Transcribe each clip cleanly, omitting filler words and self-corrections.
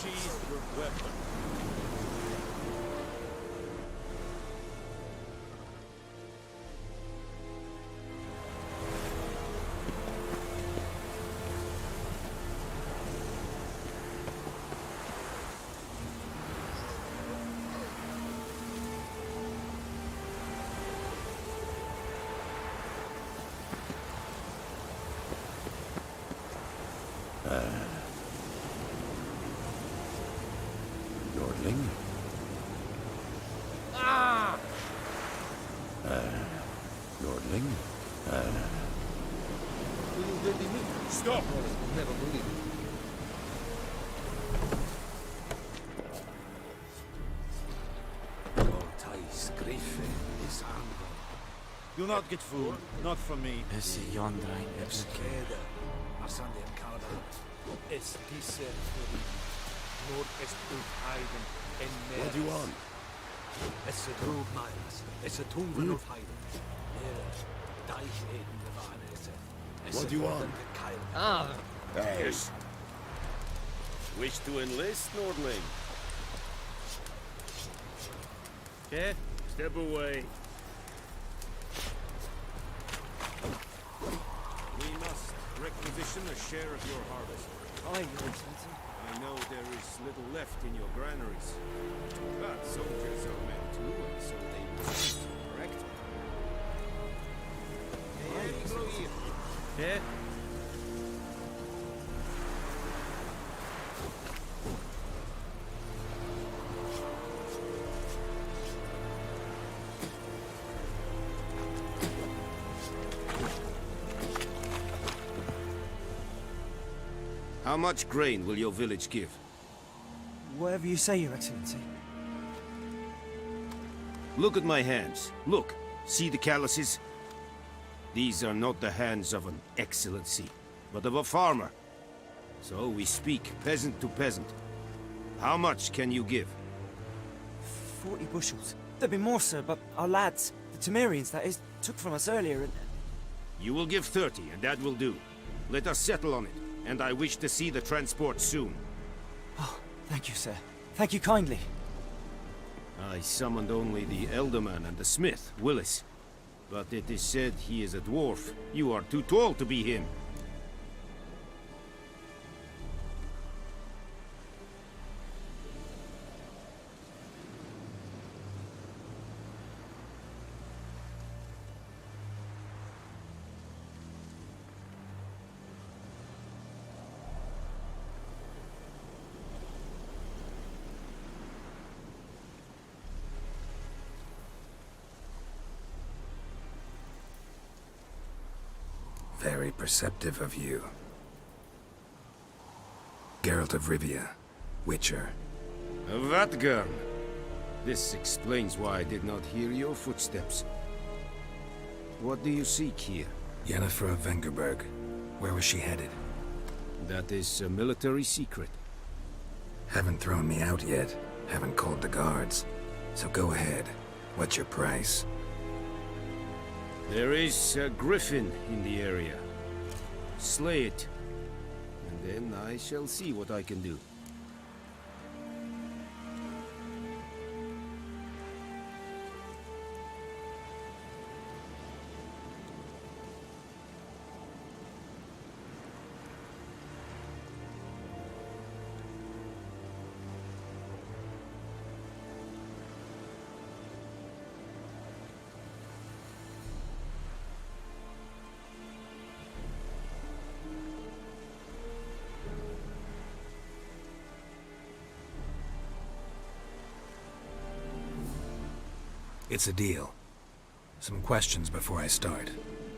Sheathe your weapon. Nordling? Ah! Nordling? Will you really meet? Stop! Wallace will never believe it. Thais Griffin is angry. Do not get fooled. Not from me. Esse Jondrain Epske. Kede, Asandi and Kalada. Es diese Nur est ut Heiden en mer. What do you want? Es er drog Miles. Es er tungen of Heiden. Mere Deichheden bewahren es. What do you want? Ah, Hey. Yes. Wish to enlist, Nordling? Okay. Step away. We must requisition a share of your harvest. Aye, Your Excellency. I know there is little left in your granaries. But soldiers are men too, and so they must, correct? Yeah. How much grain will your village give? Whatever you say, Your Excellency. Look at my hands. Look. See the calluses? These are not the hands of an excellency, but of a farmer. So we speak peasant to peasant. How much can you give? 40 bushels. There'd be more, sir, but our lads, the Temerians, that is, took from us earlier and... You will give 30, and that will do. Let us settle on it, and I wish to see the transport soon. Oh, thank you, sir. Thank you kindly. I summoned only the Elderman and the smith, Willis. But it is said he is a dwarf. You are too tall to be him. Very perceptive of you. Geralt of Rivia, Witcher. Vatgern! This explains why I did not hear your footsteps. What do you seek here? Yennefer of Vengerberg. Where was she headed? That is a military secret. Haven't thrown me out yet. Haven't called the guards. So go ahead. What's your price? There is a griffin in the area. Slay it, and then I shall see what I can do. It's a deal. Some questions before I start.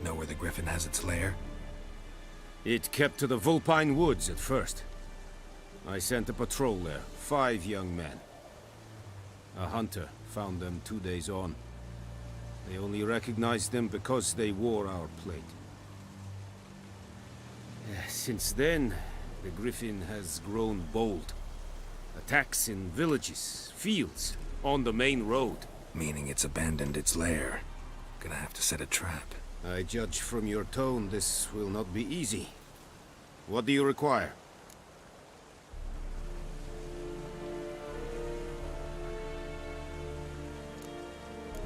Know where the griffin has its lair? It kept to the Vulpine Woods at first. I sent a patrol there, 5 young men. A hunter found them 2 days on. They only recognized them because they wore our plate. Since then, the griffin has grown bold. Attacks in villages, fields, on the main road. Meaning it's abandoned its lair. Gonna have to set a trap. I judge from your tone this will not be easy. What do you require?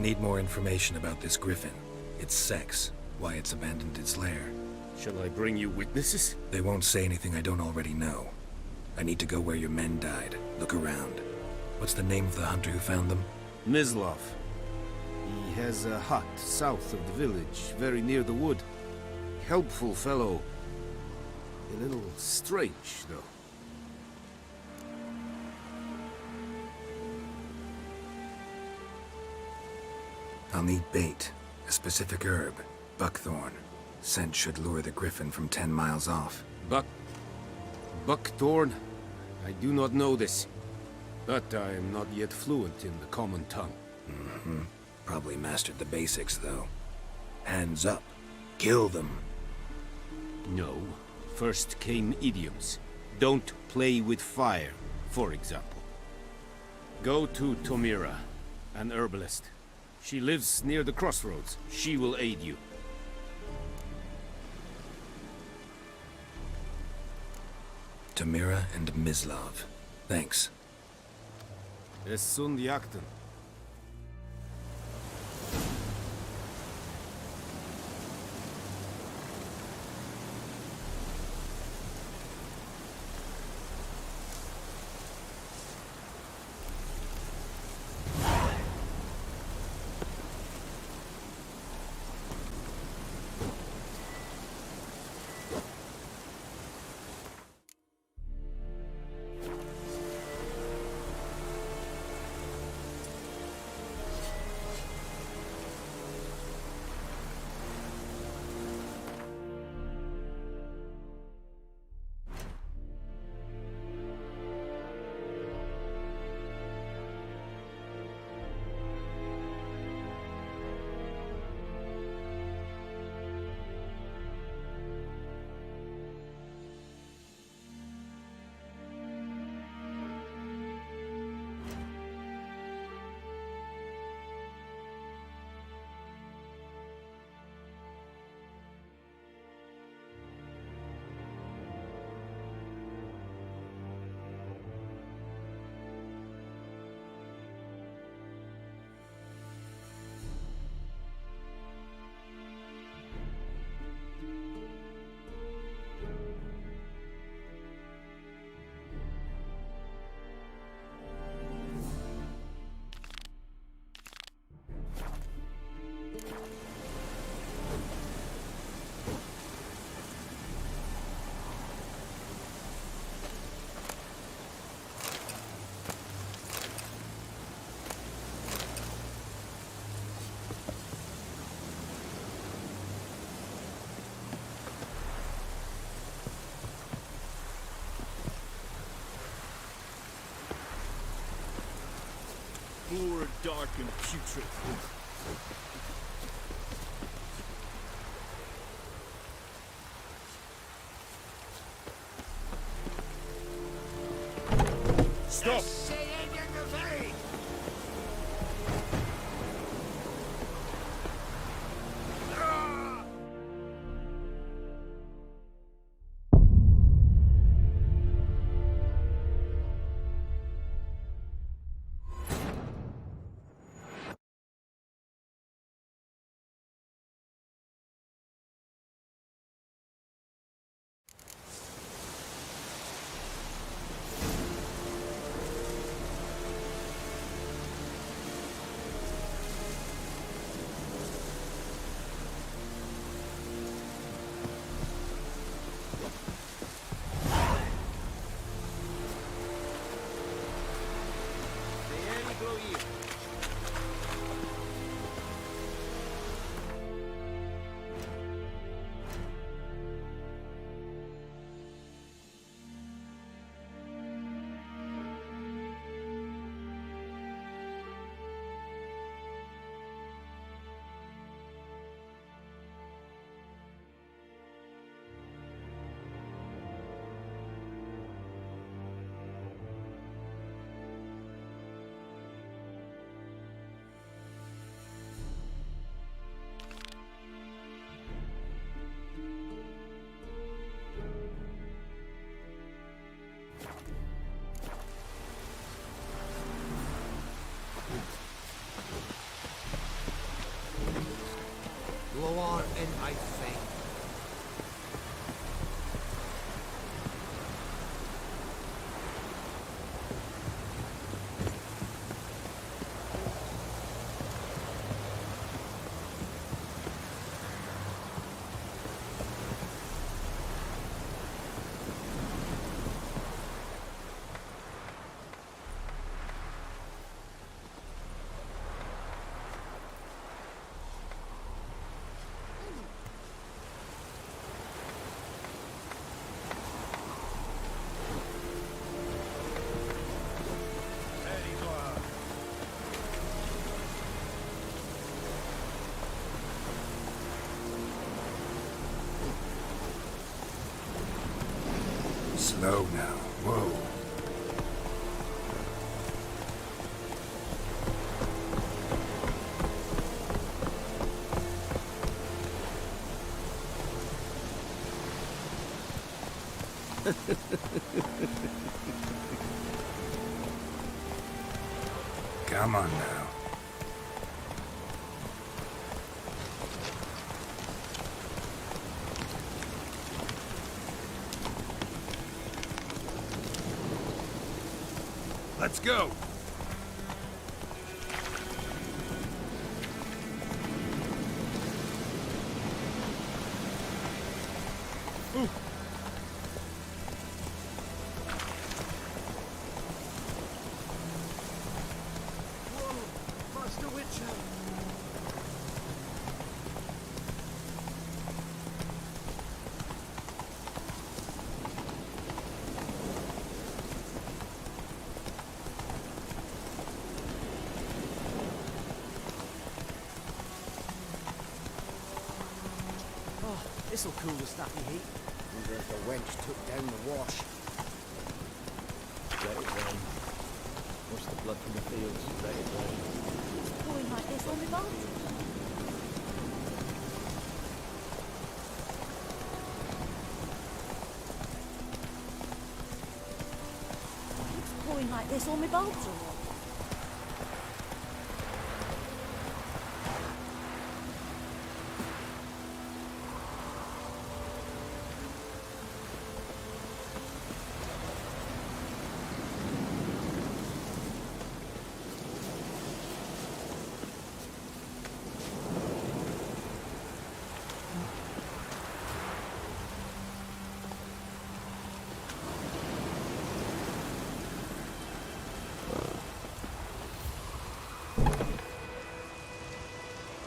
Need more information about this griffin. Its sex, why it's abandoned its lair. Shall I bring you witnesses? They won't say anything I don't already know. I need to go where your men died. Look around. What's the name of the hunter who found them? Mislav. He has a hut south of the village, very near the wood. Helpful fellow. A little strange, though. I'll need bait. A specific herb. Buckthorn. Scent should lure the griffin from 10 miles off. Buckthorn? I do not know this. But I am not yet fluent in the common tongue. Probably mastered the basics, though. Hands up. Kill them. No. First came idioms. Don't play with fire, for example. Go to Tomira, an herbalist. She lives near the crossroads. She will aid you. Tamira and Mislav. Thanks. Es sunt jakten. More dark and putrid. Stop! Slow now. Whoa. Come on now. Let's go! Master Witcher! Oh, this'll cool the stuffy heat. Wonder if the wench took down the wash. Let it rain. What's the blood from the fields? Let it rain. Pouring like this on the boat. It's pouring like this on my boat, or what?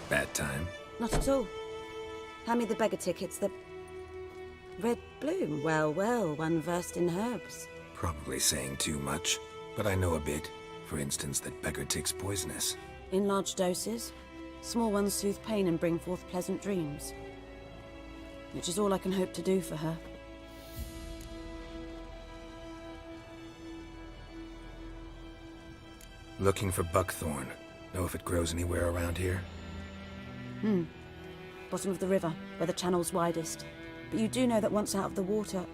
Bad time. Not at all. Hand me the beggar tickets, the red bloom. Well, well, one versed in herbs. Probably saying too much, but I know a bit. For instance, that beggar tick's poisonous. In large doses, small ones soothe pain and bring forth pleasant dreams. Which is all I can hope to do for her. Looking for buckthorn. Know if it grows anywhere around here? Bottom of the river, where the channel's widest. But you do know that once out of the water...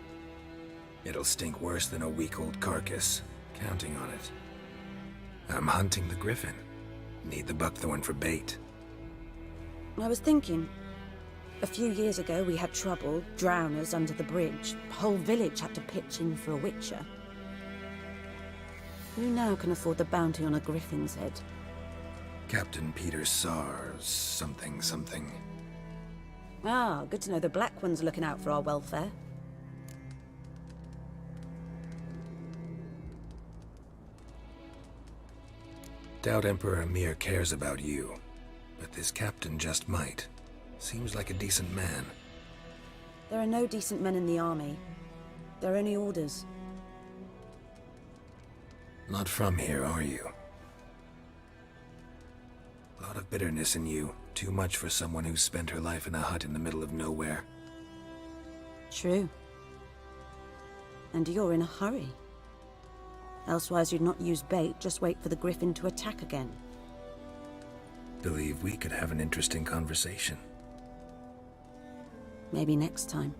It'll stink worse than a week-old carcass. Counting on it. I'm hunting the griffin. Need the buckthorn for bait. I was thinking... A few years ago we had trouble, drowners under the bridge. The whole village had to pitch in for a witcher. Who now can afford the bounty on a griffin's head? Captain Peter Sars, something. Ah, good to know the Black One's looking out for our welfare. Doubt Emperor Emir cares about you, but this captain just might. Seems like a decent man. There are no decent men in the army. They're only orders. Not from here, are you? A lot of bitterness in you. Too much for someone who spent her life in a hut in the middle of nowhere. True. And you're in a hurry. Elsewise you'd not use bait, just wait for the griffin to attack again. Believe we could have an interesting conversation. Maybe next time.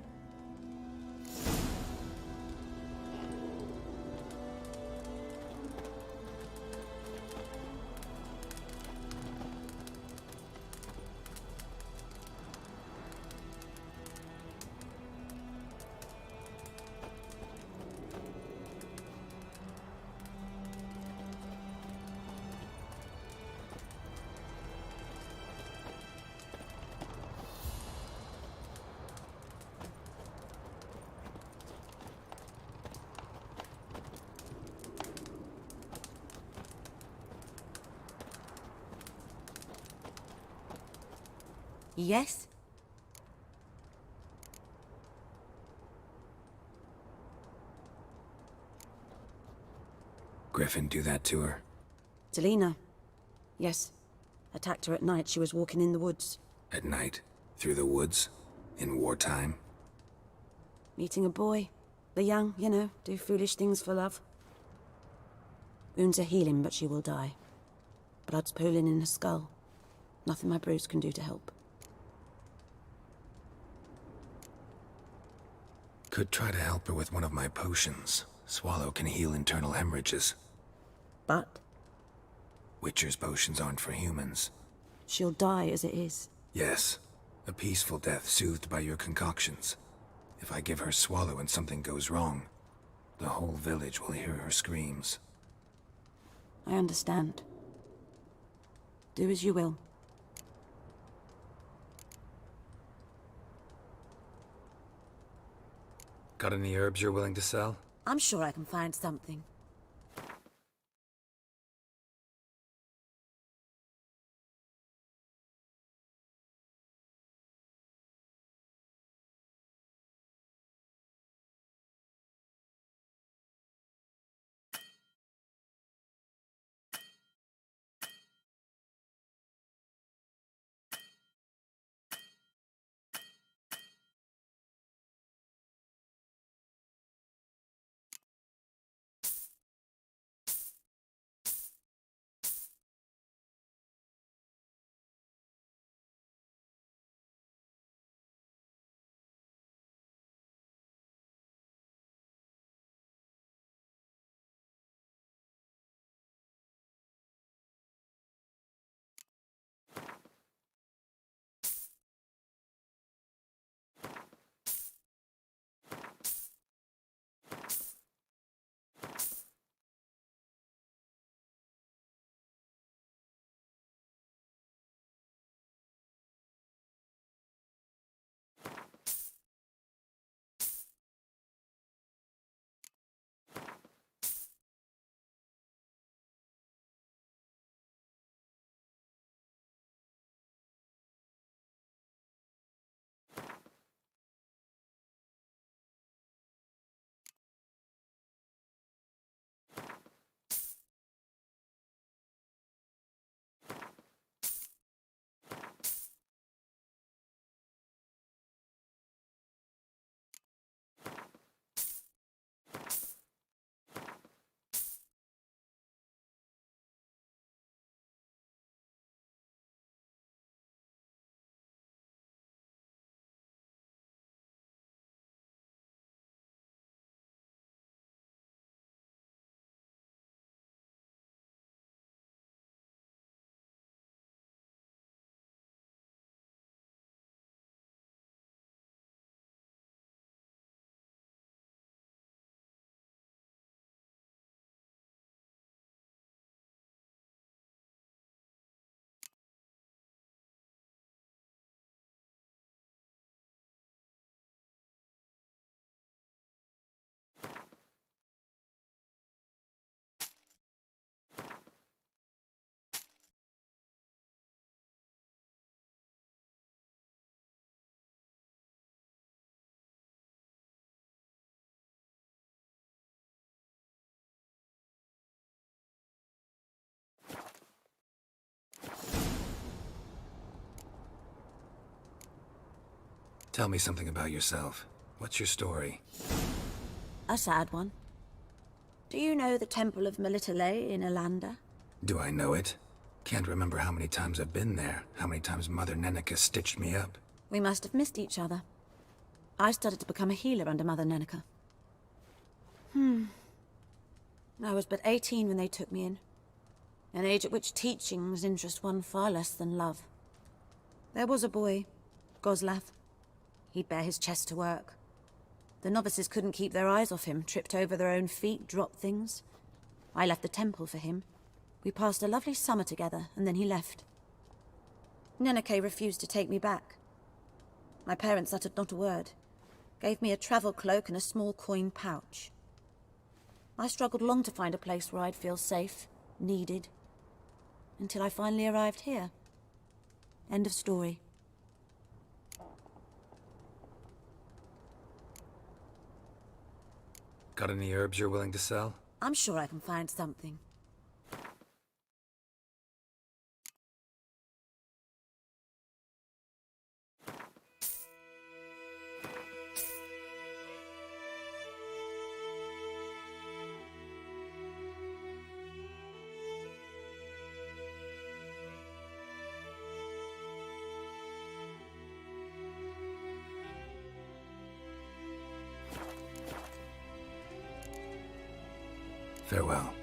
Yes? Griffin do that to her? Delina. Yes. Attacked her at night. She was walking in the woods. At night? Through the woods? In wartime? Meeting a boy. The young, you know, do foolish things for love. Wounds are healing, but she will die. Blood's pooling in her skull. Nothing my bruise can do to help. Could try to help her with one of my potions. Swallow can heal internal hemorrhages. But Witcher's potions aren't for humans. she'll die as it is. Yes, a peaceful death soothed by your concoctions. If I give her Swallow and something goes wrong, the whole village will hear her screams. I understand. Do as you will. Got any herbs you're willing to sell? I'm sure I can find something. Tell me something about yourself. What's your story? A sad one. Do you know the Temple of Melitele in Alanda? Do I know it? Can't remember how many times I've been there, how many times Mother Neneka stitched me up. We must have missed each other. I started to become a healer under Mother Neneka. I was but 18 when they took me in. An age at which teachings interest one far less than love. There was a boy, Goslav. He'd bare his chest to work. The novices couldn't keep their eyes off him, tripped over their own feet, dropped things. I left the temple for him. We passed a lovely summer together, and then he left. Neneke refused to take me back. My parents uttered not a word. Gave me a travel cloak and a small coin pouch. I struggled long to find a place where I'd feel safe, needed, until I finally arrived here. End of story. Got any herbs you're willing to sell? I'm sure I can find something. Farewell.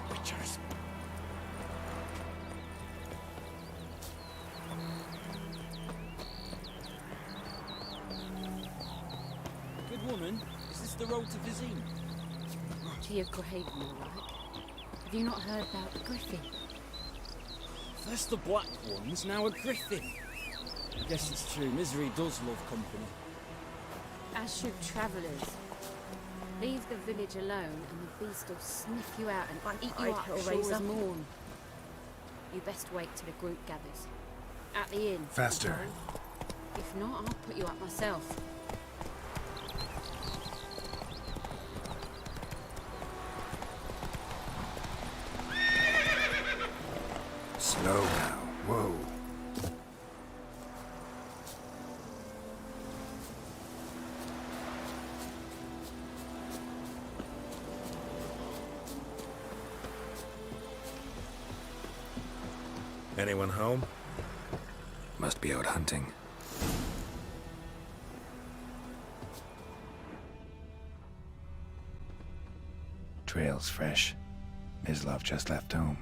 Witchers. Good woman, is this the road to Vizine? To your grave, more like. Have you not heard about the Griffin? First the black ones, now a griffin. I guess it's true, misery does love company. As should travellers. Leave the village alone and the beast will sniff you out and eat you up I'd sure raise as up. morn. You best wait till the group gathers. At the inn. Faster. If not, I'll put you up myself. Slow now. Whoa. Anyone home? Must be out hunting. Trail's fresh. Mislav just left home.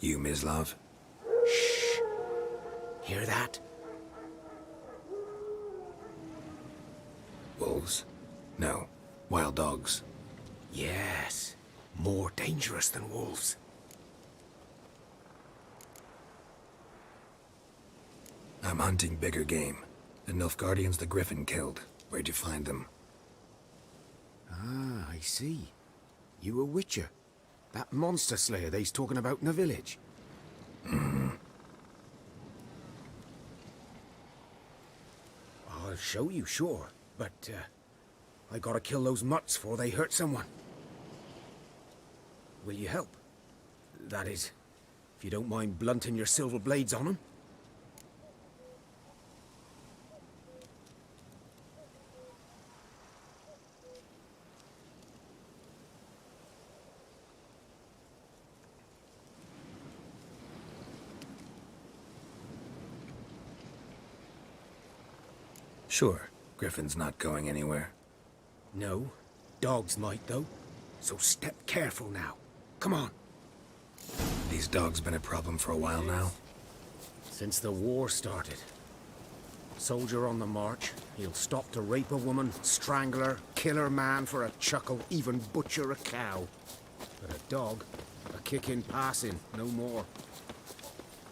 You, Mislav? Hear that? Wolves? No. Wild dogs. Yes. More dangerous than wolves. I'm hunting bigger game. The Nilfgaardians the Griffin killed. Where'd you find them? Ah, I see. You a witcher. That monster slayer they's talking about in the village. I'll show you, sure. But, I gotta kill those mutts before they hurt someone. Will you help? That is, if you don't mind blunting your silver blades on them. Sure. Griffin's not going anywhere. No. Dogs might, though. So step careful now. Come on. These dogs been a problem for a while now. Since the war started. Soldier on the march, he'll stop to rape a woman, strangle her, kill her man for a chuckle, even butcher a cow. But a dog, a kick in passing, no more.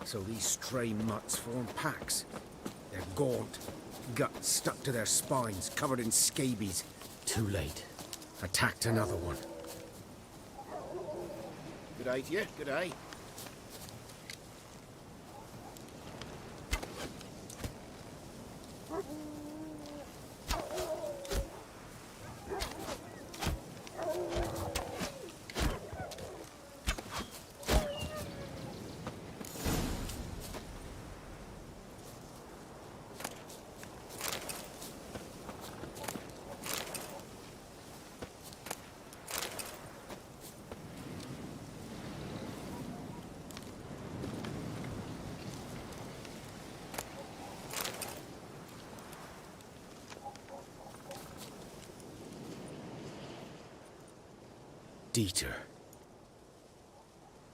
So these stray mutts form packs. They're gaunt, guts stuck to their spines, covered in scabies. Too late. Attacked another one. Good day to you, good day. Dieter.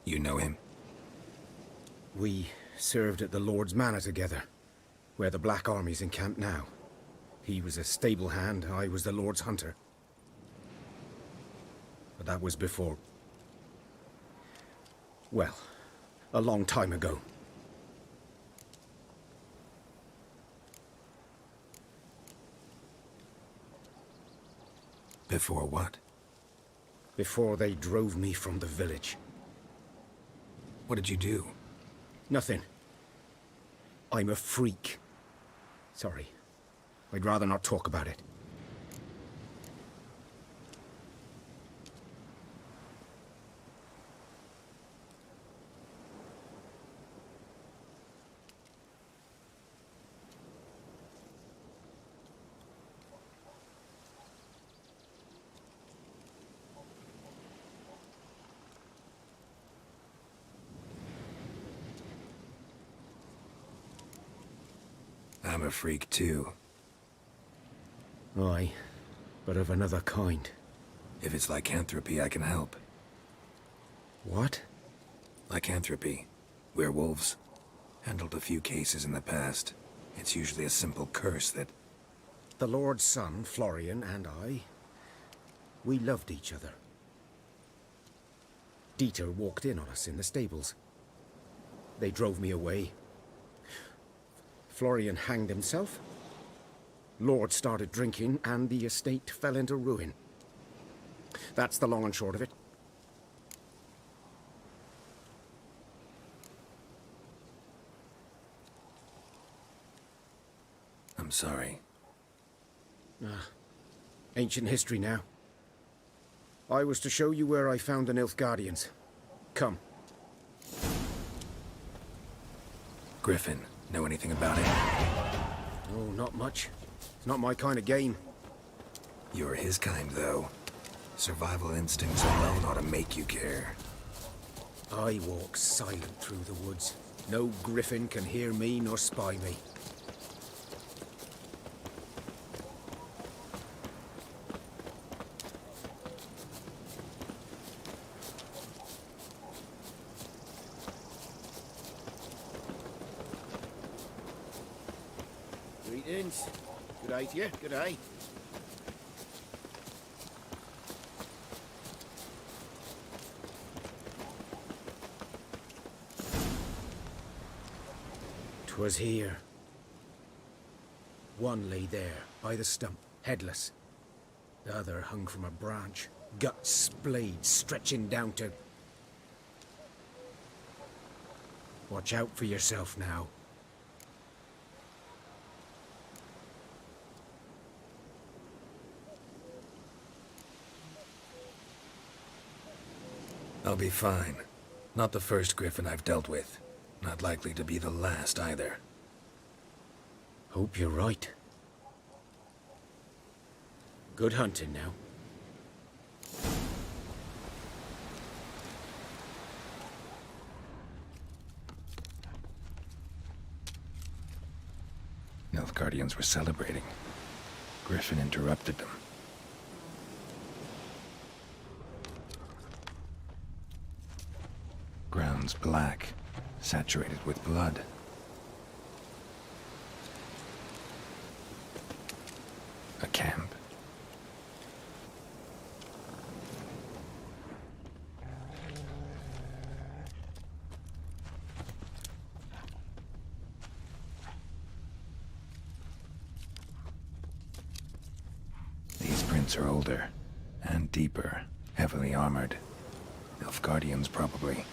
You know him? We served at the Lord's Manor together, where the Black Army's encamped now. He was a stable hand, I was the Lord's hunter. but that was before... well, a long time ago. Before what? Before they drove me from the village. What did you do? Nothing. I'm a freak. Sorry. I'd rather not talk about it. I'm a freak too. Aye, but of another kind. If it's lycanthropy, I can help. What? Lycanthropy. Werewolves. Handled a few cases in the past. It's usually a simple curse that... The Lord's son, Florian, and I... we loved each other. Dieter walked in on us in the stables. They drove me away. Florian hanged himself. Lord started drinking, and the estate fell into ruin. That's the long and short of it. I'm sorry. Ancient history now. I was to show you where I found the Nilfgaardians. Come. Griffin, know anything about it? Oh, not much. It's not my kind of game. You're his kind, though. Survival instincts alone ought to make you care. I walk silent through the woods. No griffin can hear me nor spy me. Greetings. Good day to you. Good day. "'Twas here. One lay there, by the stump, headless. The other hung from a branch, guts splayed, stretching down to... Watch out for yourself now. I'll be fine. Not the first griffin I've dealt with. Not likely to be the last either. Hope you're right. Good hunting now. Nilfgaardians were celebrating. Griffin interrupted them. Ground's black, saturated with blood. A camp. These prints are older and deeper, heavily armored. Nilfgaardians, probably.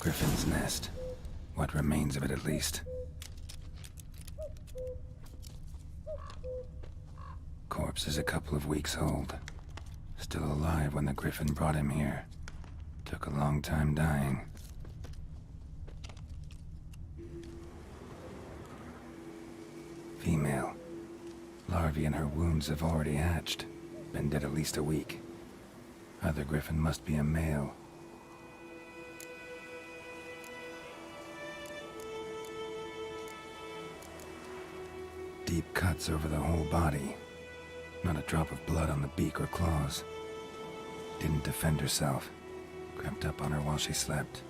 Griffin's nest. What remains of it, at least. Corpse is a couple of weeks old. Still alive when the Griffin brought him here. Took a long time dying. Female. Larvae in her wounds have already hatched. Been dead at least a week. Other Griffin must be a male. Deep cuts over the whole body. Not a drop of blood on the beak or claws. Didn't defend herself. Crept up on her while she slept.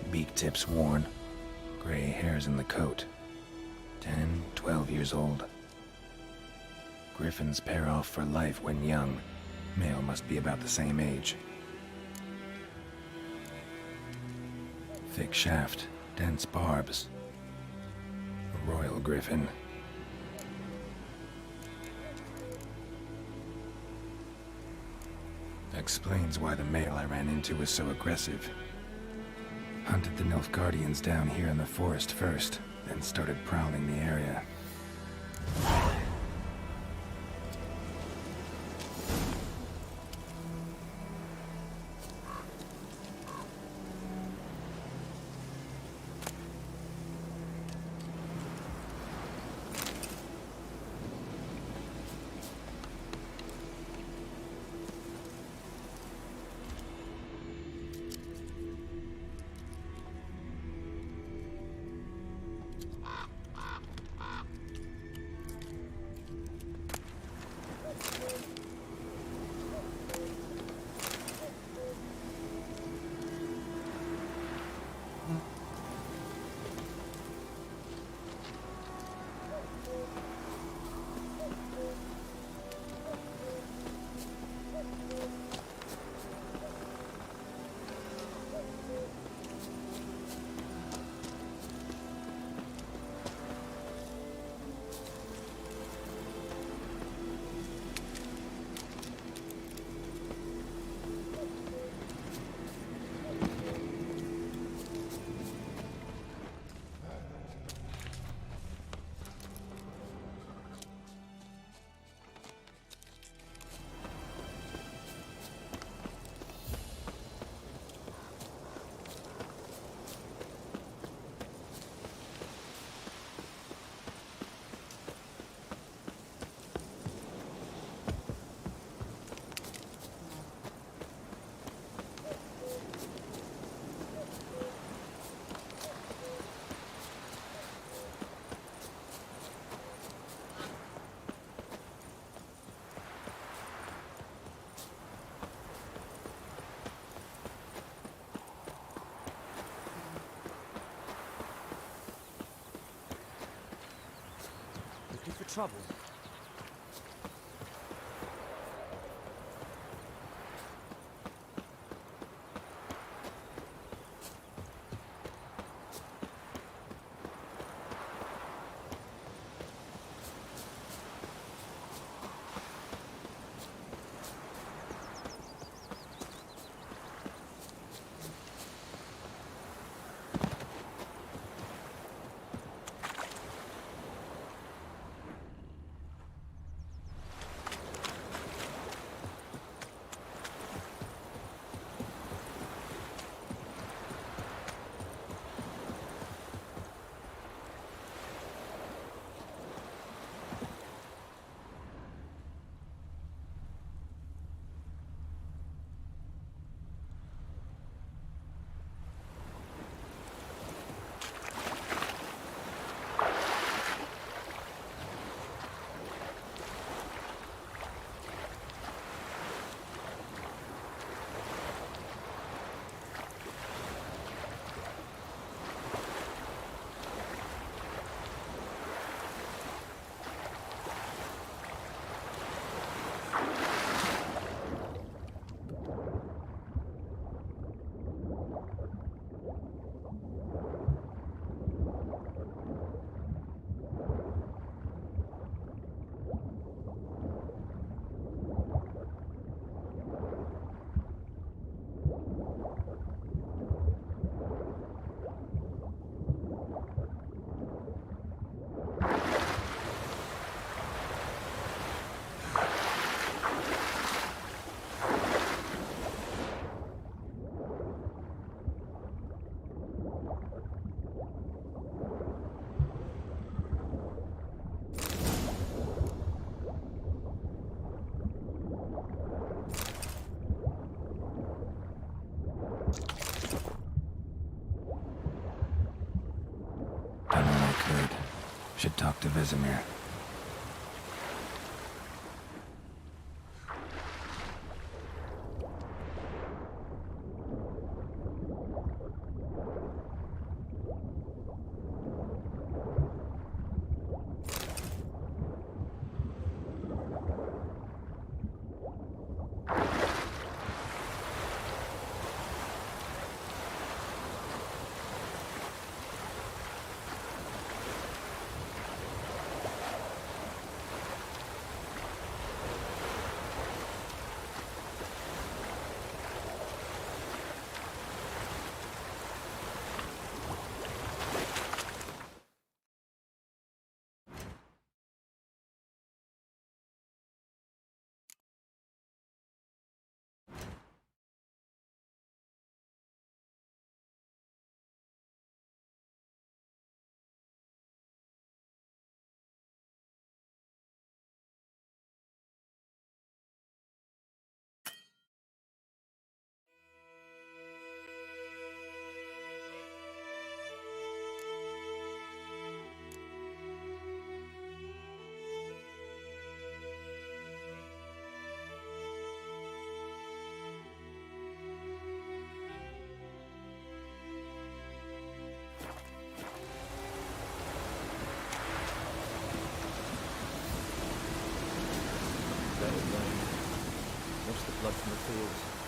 Beak tips worn. Gray hairs in the coat. 10, 12 years old. Griffins pair off for life when young. Male must be about the same age. Thick shaft, dense barbs. A royal griffin. Explains why the male I ran into was so aggressive. Hunted the Nilfgaardians down here in the forest first, then started prowling the area. Looking for trouble? Should talk to Vesemir. Wash the blood from the fields.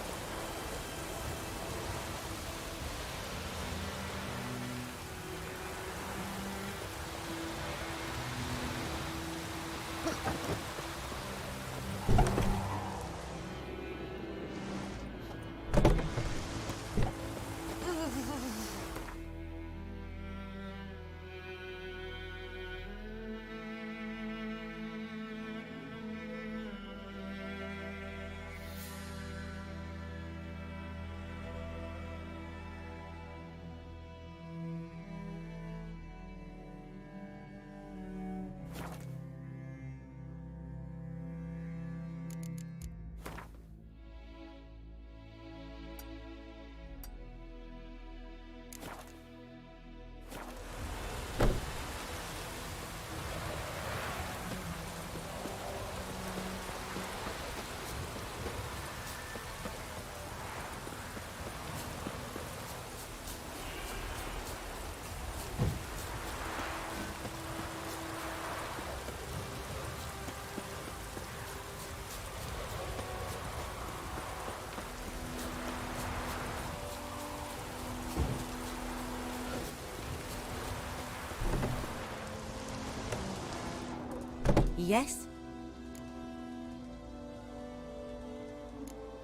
Yes?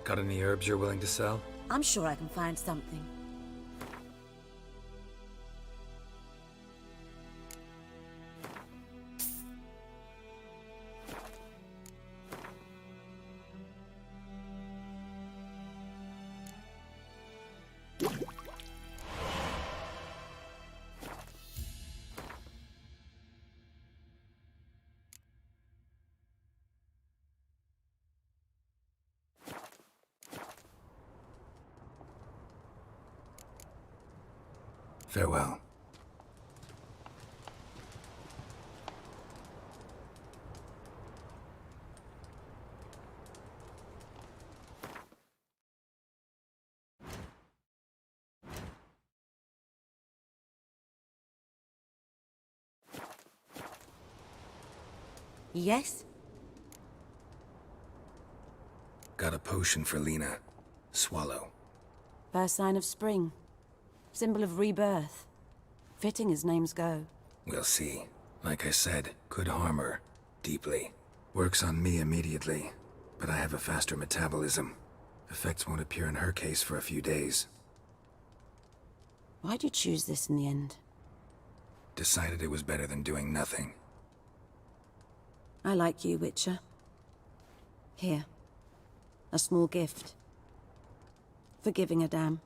Got any herbs you're willing to sell? I'm sure I can find something. Farewell. Yes? Got a potion for Lena. Swallow. First sign of spring. Symbol of rebirth. Fitting as names go. We'll see. Like I said, could harm her. Deeply. Works on me immediately, but I have a faster metabolism. Effects won't appear in her case for a few days. Why'd you choose this in the end? Decided it was better than doing nothing. I like you, Witcher. Here. A small gift. For giving a damn.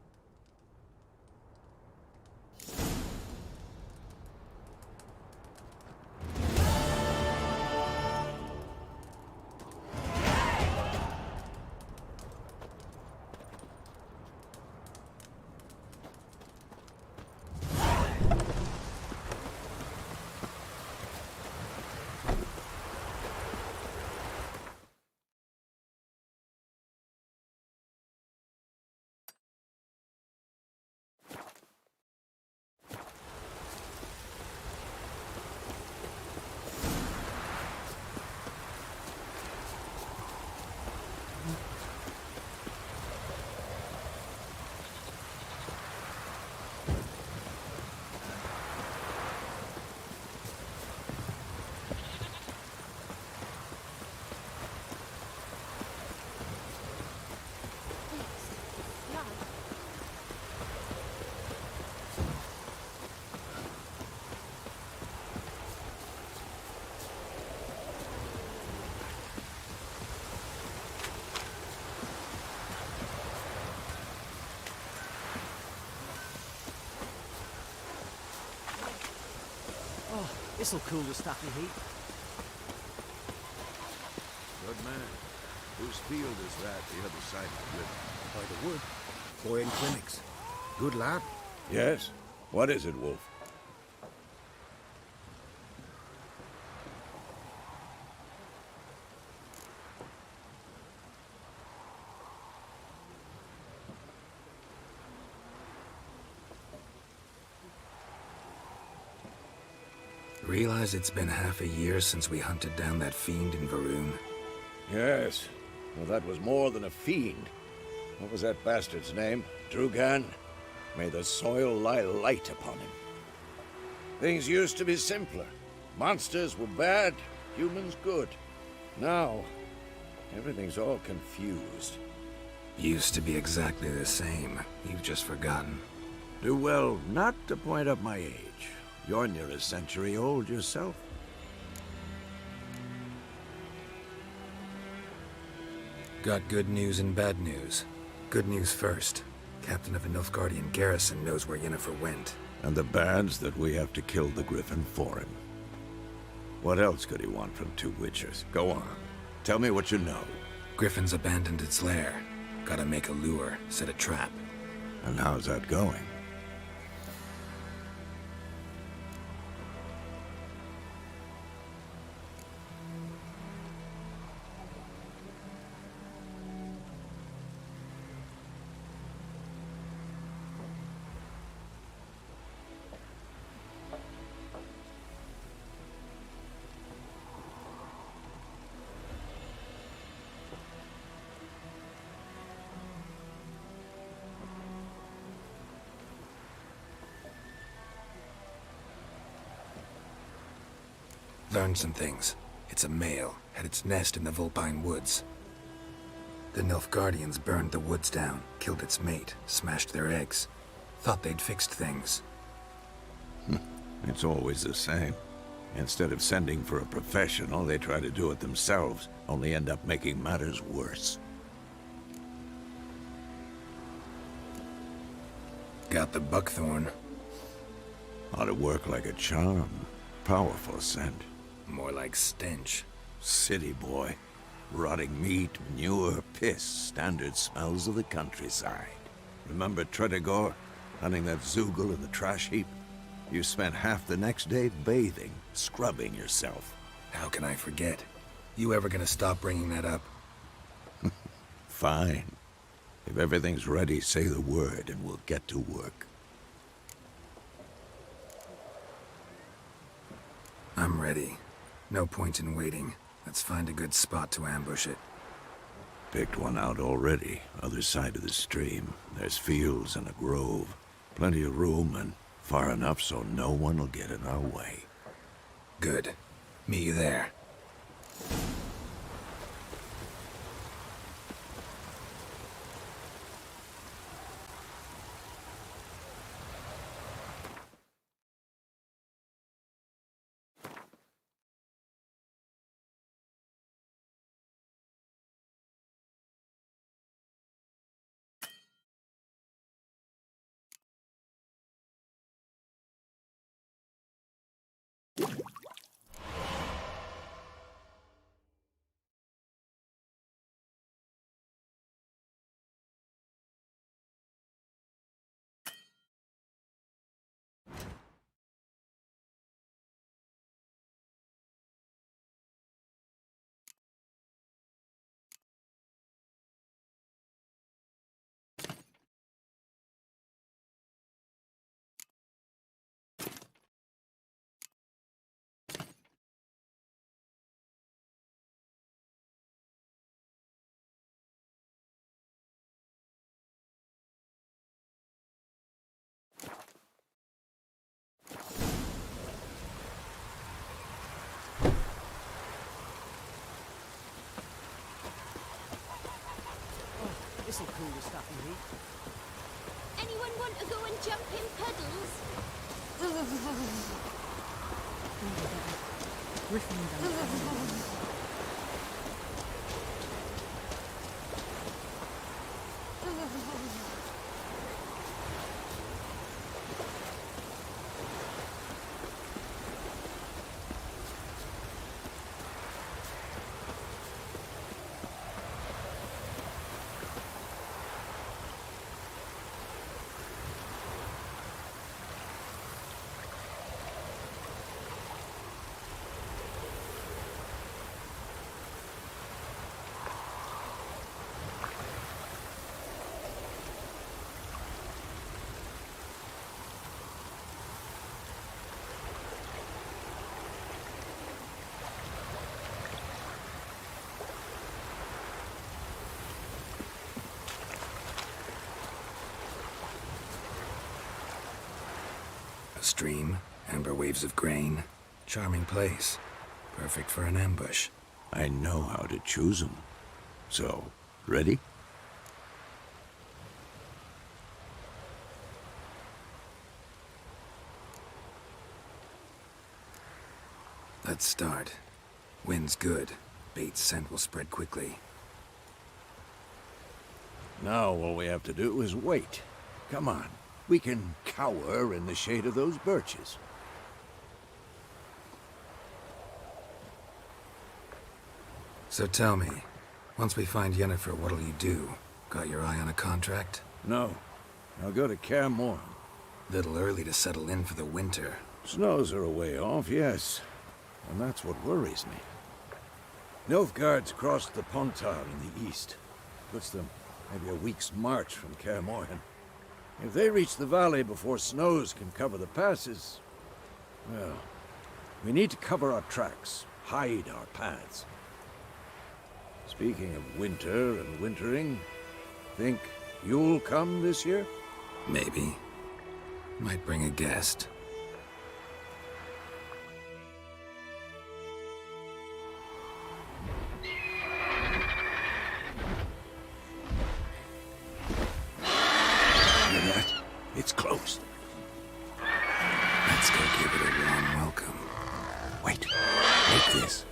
This'll cool the staffy heat. Good man. Whose field is that the other side of the river? By the wood. Boy in clinics. Good lad. Yes? What is it, Wolf? Realize it's been half a year since we hunted down that fiend in Varun? Yes. Well, that was more than a fiend. What was that bastard's name? Drugan? May the soil lie light upon him. Things used to be simpler. Monsters were bad, humans good. Now, everything's all confused. Used to be exactly the same. You've just forgotten. Do well not to point up my age. You're near a century old yourself. Got good news and bad news. Good news first. Captain of a Nilfgaardian garrison knows where Yennefer went. And the bad's that we have to kill the Griffin for him. What else could he want from two Witchers? Go on. Tell me what you know. Griffin's abandoned its lair. Gotta make a lure, set a trap. And how's that going? Learned some things. It's a male, had its nest in the Vulpine Woods. The Nilfgaardians burned the woods down, killed its mate, smashed their eggs. Thought they'd fixed things. It's always the same. Instead of sending for a professional, they try to do it themselves, only end up making matters worse. Got the buckthorn. Ought to work like a charm. Powerful scent. More like stench. City boy. Rotting meat, manure, piss. Standard smells of the countryside. Remember Tredegor? Hunting that Zoogle in the trash heap? You spent half the next day bathing, scrubbing yourself. How can I forget? You ever gonna stop bringing that up? Fine. If everything's ready, say the word and we'll get to work. I'm ready. No point in waiting. Let's find a good spot to ambush it. Picked one out already, other side of the stream. There's fields and a grove. Plenty of room and far enough so no one will get in our way. Good. Meet you there. This'll cool the staffy heat. Anyone want to go and jump in puddles? Griffin down. stream, amber waves of grain. Charming place. Perfect for an ambush. I know how to choose them. So, ready? Let's start. Wind's good. Bait's scent will spread quickly. Now all we have to do is wait. Come on. We can cower in the shade of those birches. So tell me, once we find Yennefer, what'll you do? Got your eye on a contract? No. I'll go to Kaer Morhen. Little early to settle in for the winter. Snows are a way off, yes. And that's what worries me. Nilfgaard's crossed the Pontar in the east. Puts them maybe a week's march from Kaer Morhen. If they reach the valley before snows can cover the passes, well, we need to cover our tracks, hide our paths. Speaking of winter and wintering, think you'll come this year? Maybe. Might bring a guest. Hear that? It's close. Let's go give it a warm welcome. Wait. Take this.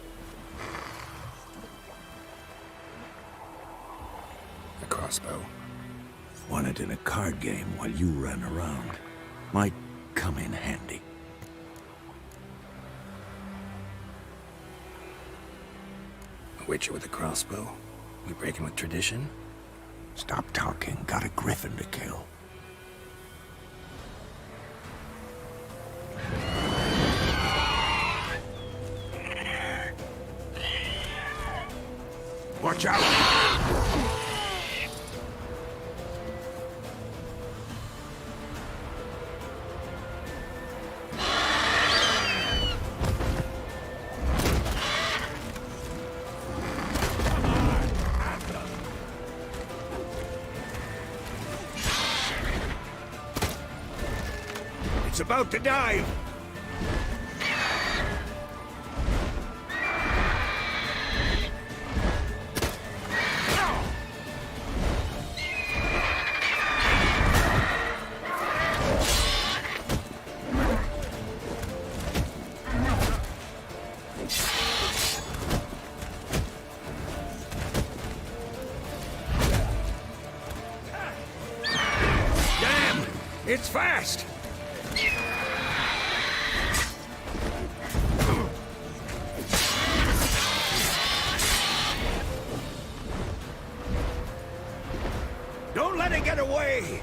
A crossbow. Won it in a card game while you ran around. Might come in handy. A witcher with a crossbow? We breaking with tradition? Stop talking. Got a griffin to kill. Watch out! It's about to dive! Damn! It's fast! Don't let it get away!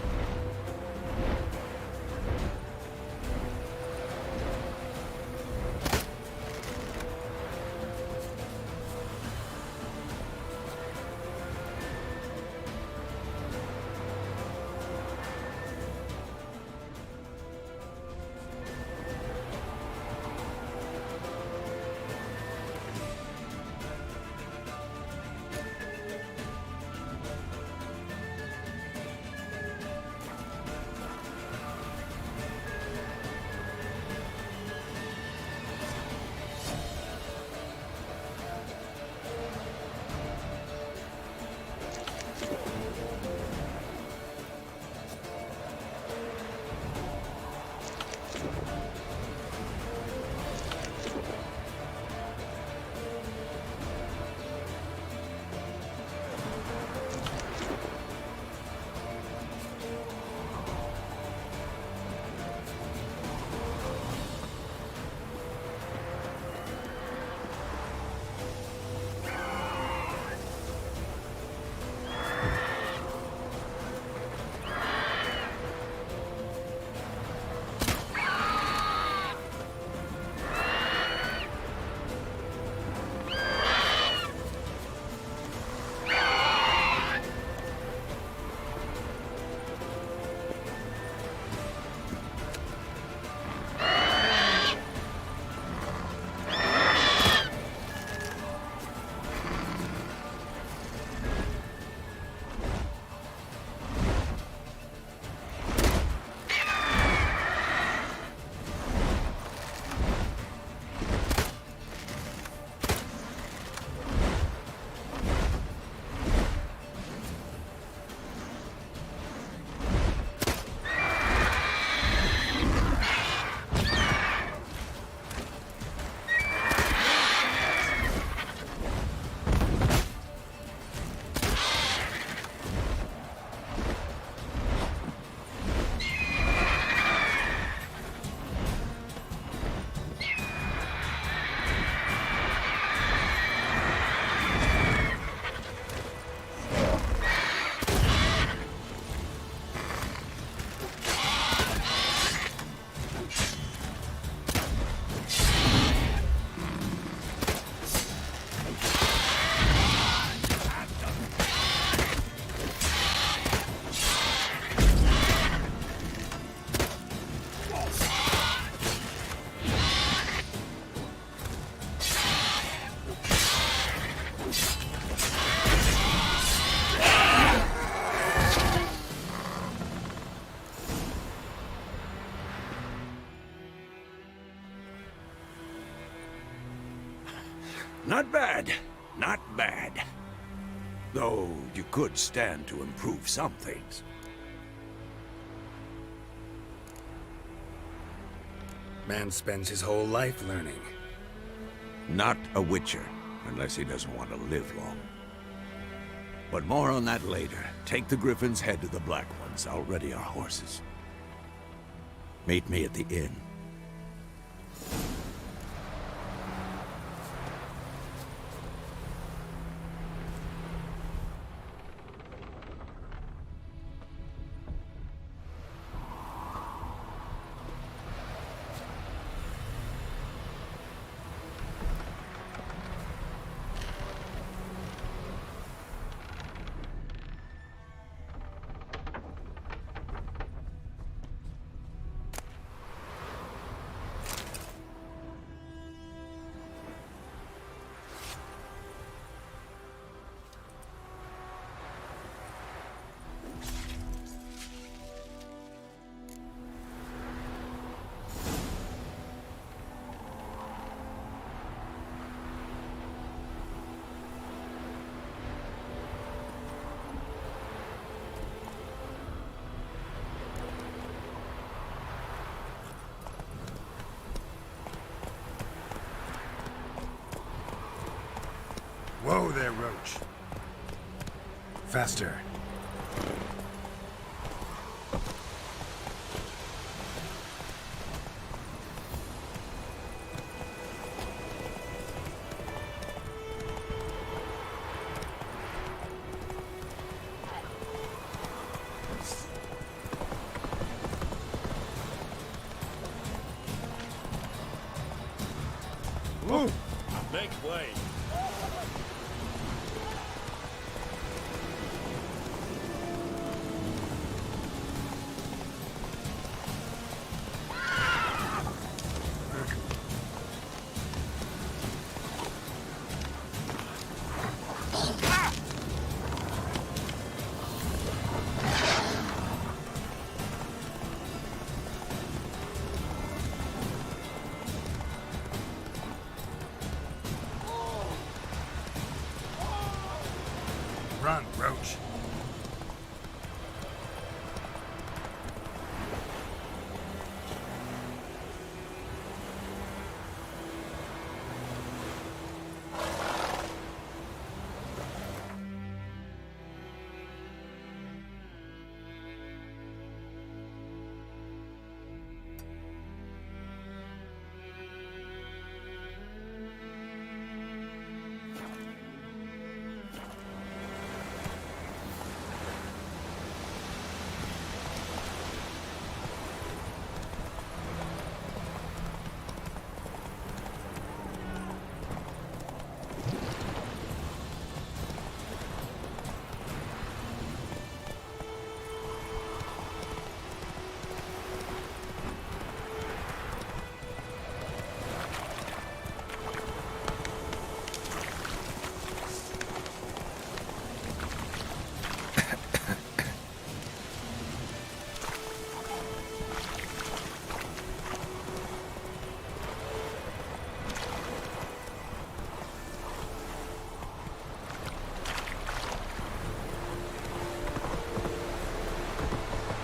Though you could stand to improve some things. Man spends his whole life learning. Not a Witcher, unless he doesn't want to live long. But more on that later. Take the Griffin's head to the Black Ones. I'll ready our horses. Meet me at the inn. Whoa there, Roach. Faster. Make way. Run, Roach.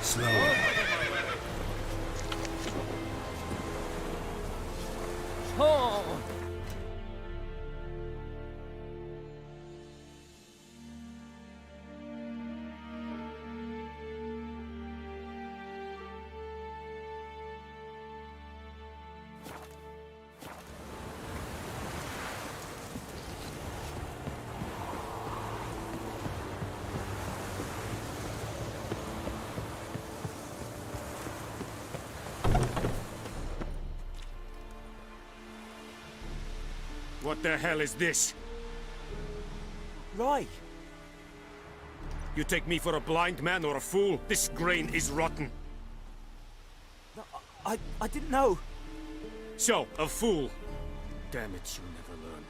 Slow. Oh! What the hell is this? Right. You take me for a blind man or a fool? This grain is rotten. No, I didn't know. So, a fool. Damn it, you never learn.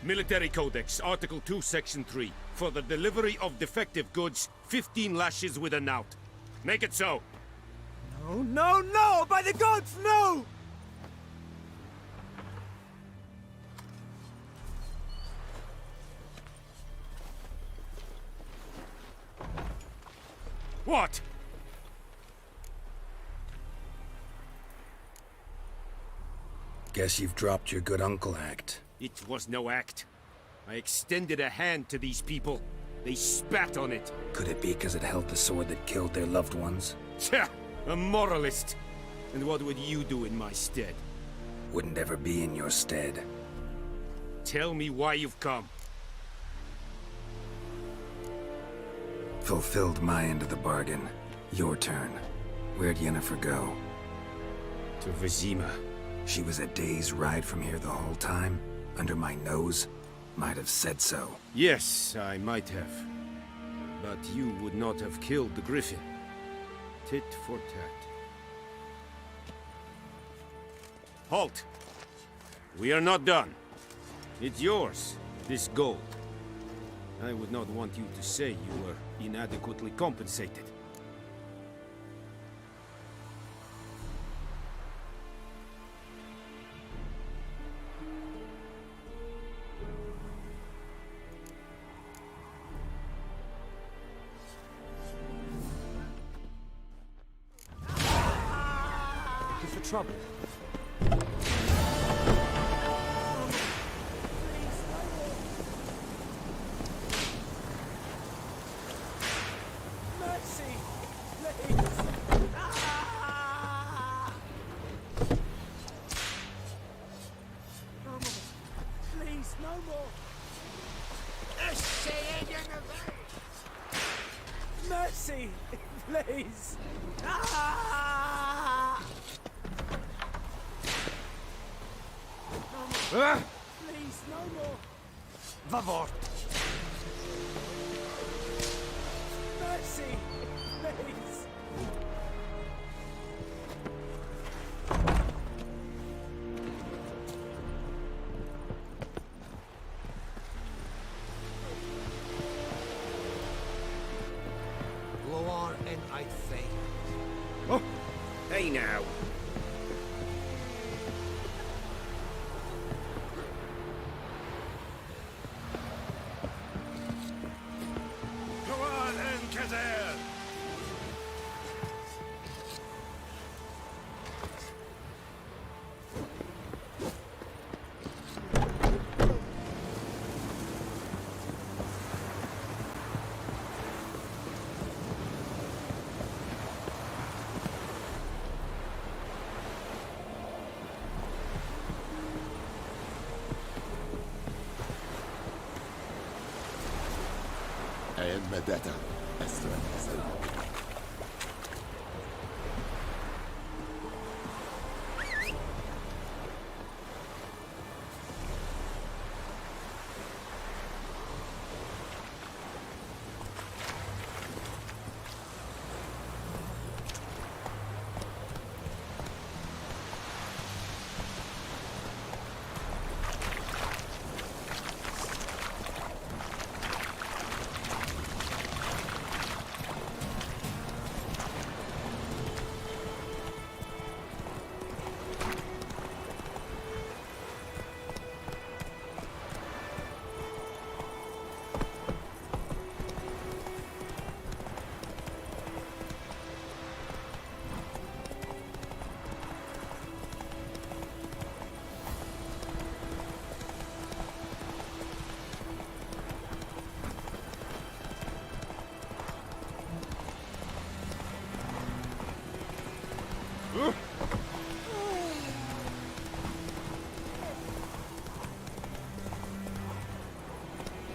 Military Codex, Article 2, Section 3. For the delivery of defective goods, 15 lashes with a knout. Make it so. No, no, no! By the gods, no! What? Guess you've dropped your good uncle act. It was no act. I extended a hand to these people. They spat on it. Could it be because it held the sword that killed their loved ones? Tja, a moralist. And what would you do in my stead? Wouldn't ever be in your stead. Tell me why you've come. Fulfilled my end of the bargain. Your turn. Where'd Yennefer go? To Vizima. She was a day's ride from here the whole time? Under my nose? Might have said so. Yes, I might have. But you would not have killed the griffin. Tit for tat. Halt! We are not done. It's yours, this gold. I would not want you to say you were inadequately compensated. Looking for trouble? Mercy, please. Please, no more. Vavor! Mercy, please. Lower and I'd say. Oh, hey now. Go on then, Kazer! المداتا السلام.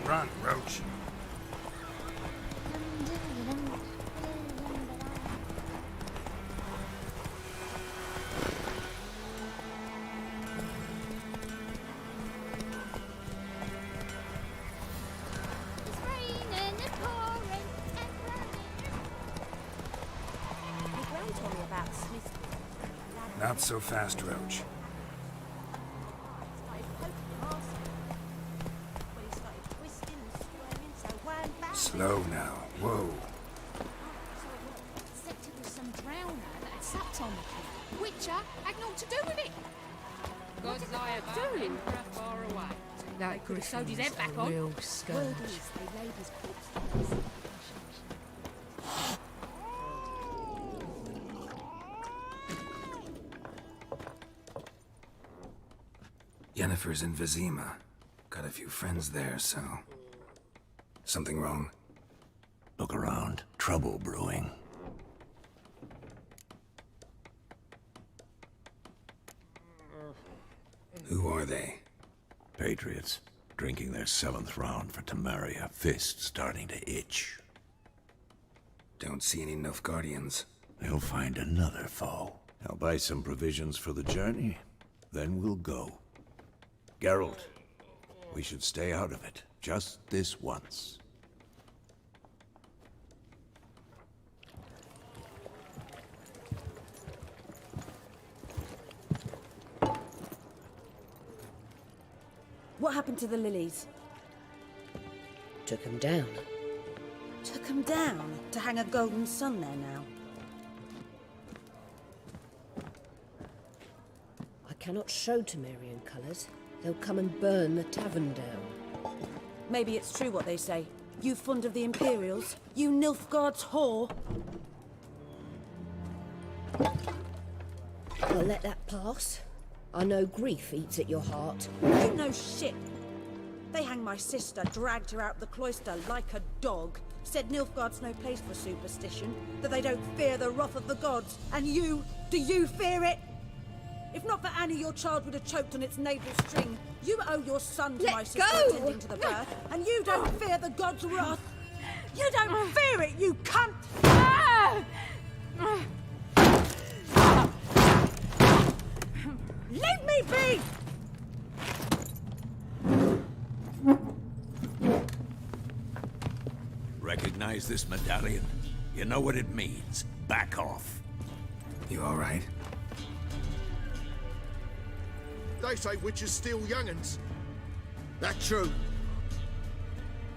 Run, Roach. It's raining and pouring and Your grand told me about Smith. Not so fast, Roach. Slow now. Whoa. said it was some drowner that had supped on the kid. Witcher had naught to do with it. God's lie about Emperor far away. That Could have sewed his head back on. real Word scourge. is they laid his corpse to rest. Yennefer's in Vizima. Got a few friends there, so... Something wrong? Look around. Trouble brewing. Who are they? Patriots. Drinking their 7th round for Temeria. Fist starting to itch. Don't see any Nilfgaardians. They'll find another foe. I'll buy some provisions for the journey. Then we'll go. Geralt, we should stay out of it. Just this once. What happened to the lilies? Took him down. Took them down to hang a golden sun there now. I cannot show Temerian colours. They'll come and burn the tavern down. Maybe it's true what they say. You fond of the Imperials? You Nilfgaard's whore? I'll let that pass. I know grief eats at your heart. You know shit. They hanged my sister, dragged her out the cloister like a dog. Said Nilfgaard's no place for superstition, that they don't fear the wrath of the gods. And you, do you fear it? If not for Annie, your child would have choked on its navel string. You owe your son to my sister attending to the birth, and you don't fear the gods' wrath. You don't fear it, you cunt! Leave me be! Recognize this medallion? You know what it means. Back off. You all right? They say witches steal young'uns. That true?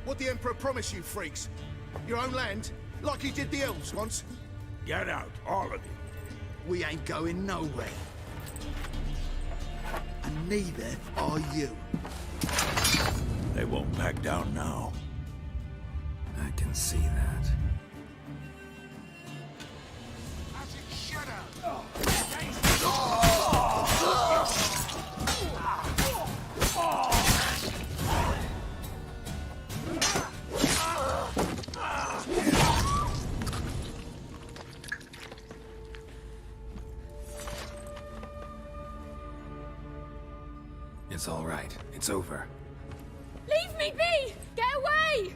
What the Emperor promised you, freaks? Your own land? Like he did the elves once? Get out, all of you. We ain't going nowhere. And neither are you. They won't back down now. I can see that. It's all right. It's over. Leave me be! Get away!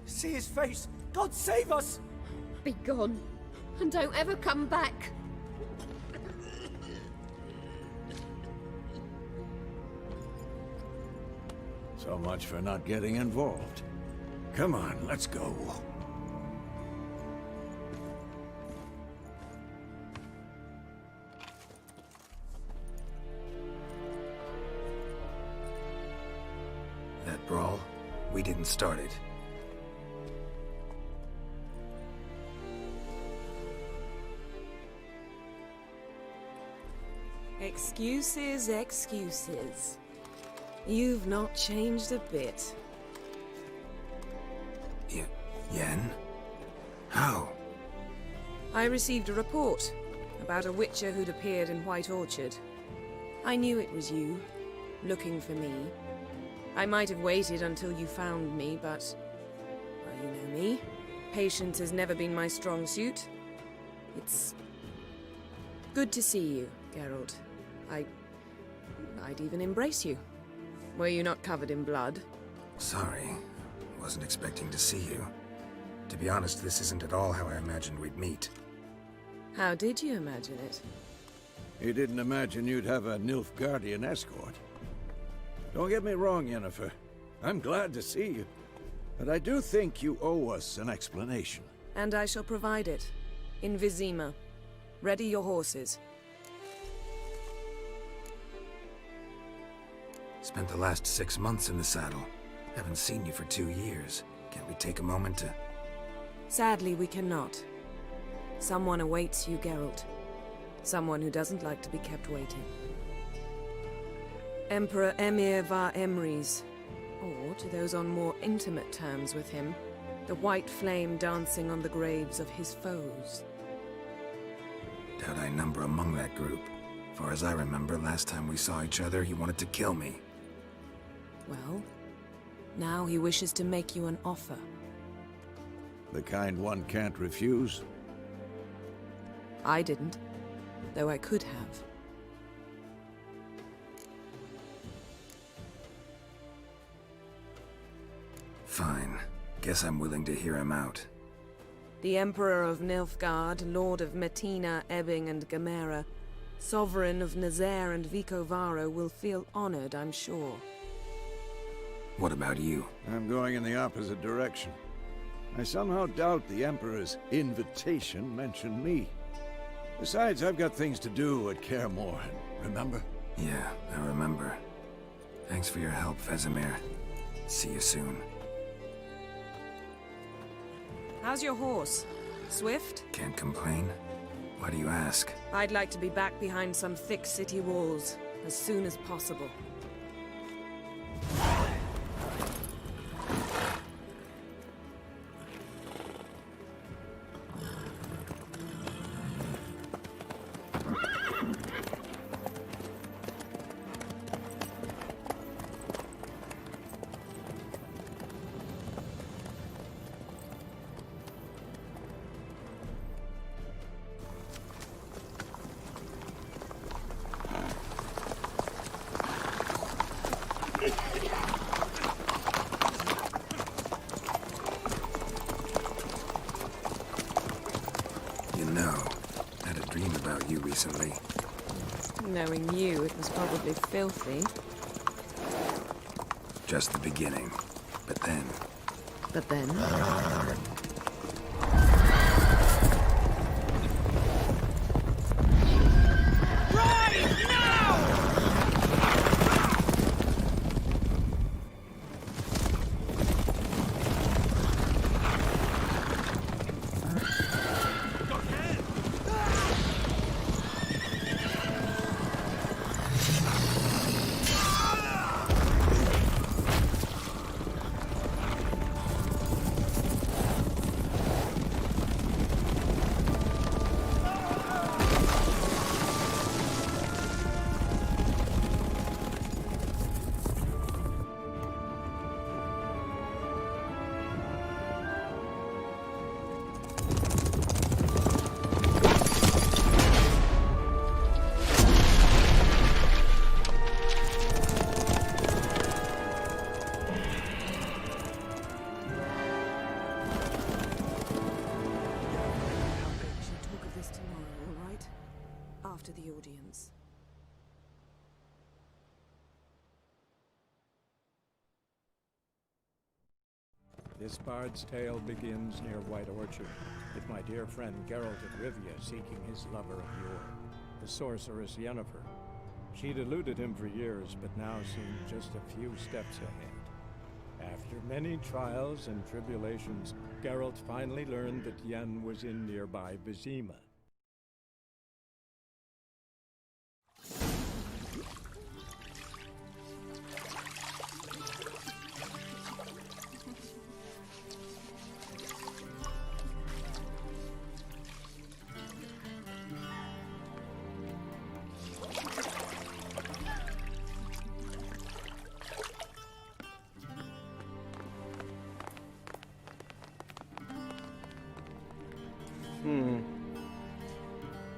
See his face! God save us! Be gone. And don't ever come back. So much for not getting involved. Come on, let's go. That brawl, we didn't start it. Excuses, excuses. You've not changed a bit. Yen? How? I received a report about a witcher who'd appeared in White Orchard. I knew it was you, looking for me. I might have waited until you found me, but... well, you know me. Patience has never been my strong suit. It's... good to see you, Geralt. I'd even embrace you. Were you not covered in blood? Sorry. Wasn't expecting to see you. To be honest, this isn't at all how I imagined we'd meet. How did you imagine it? You didn't imagine you'd have a Nilfgaardian escort. Don't get me wrong, Yennefer. I'm glad to see you. But I do think you owe us an explanation. And I shall provide it. In Vizima. Ready your horses. Spent the last 6 months in the saddle. Haven't seen you for 2 years. Can't we take a moment to... Sadly, we cannot. Someone awaits you, Geralt. Someone who doesn't like to be kept waiting. Emperor Emhyr var Emreis. Or, to those on more intimate terms with him, the white flame dancing on the graves of his foes. Doubt I number among that group. Far as I remember, last time we saw each other, he wanted to kill me. Well, now he wishes to make you an offer. The kind one can't refuse? I didn't, though I could have. Fine. Guess I'm willing to hear him out. The Emperor of Nilfgaard, Lord of Metina, Ebbing and Gamera, Sovereign of Nazaire and Vicovaro will feel honored, I'm sure. What about you? I'm going in the opposite direction. I somehow doubt the Emperor's invitation mentioned me. Besides, I've got things to do at Kaer Morhen, remember? Yeah, I remember. Thanks for your help, Vesemir. See you soon. How's your horse? Swift? Can't complain. Why do you ask? I'd like to be back behind some thick city walls as soon as possible. Recently. Knowing you, it was probably filthy. Just the beginning. But then... But then? After the audience. This bard's tale begins near White Orchard, with my dear friend Geralt of Rivia seeking his lover of yore, the sorceress Yennefer. She'd eluded him for years, but now seemed just a few steps ahead. After many trials and tribulations, Geralt finally learned that Yen was in nearby Vizima.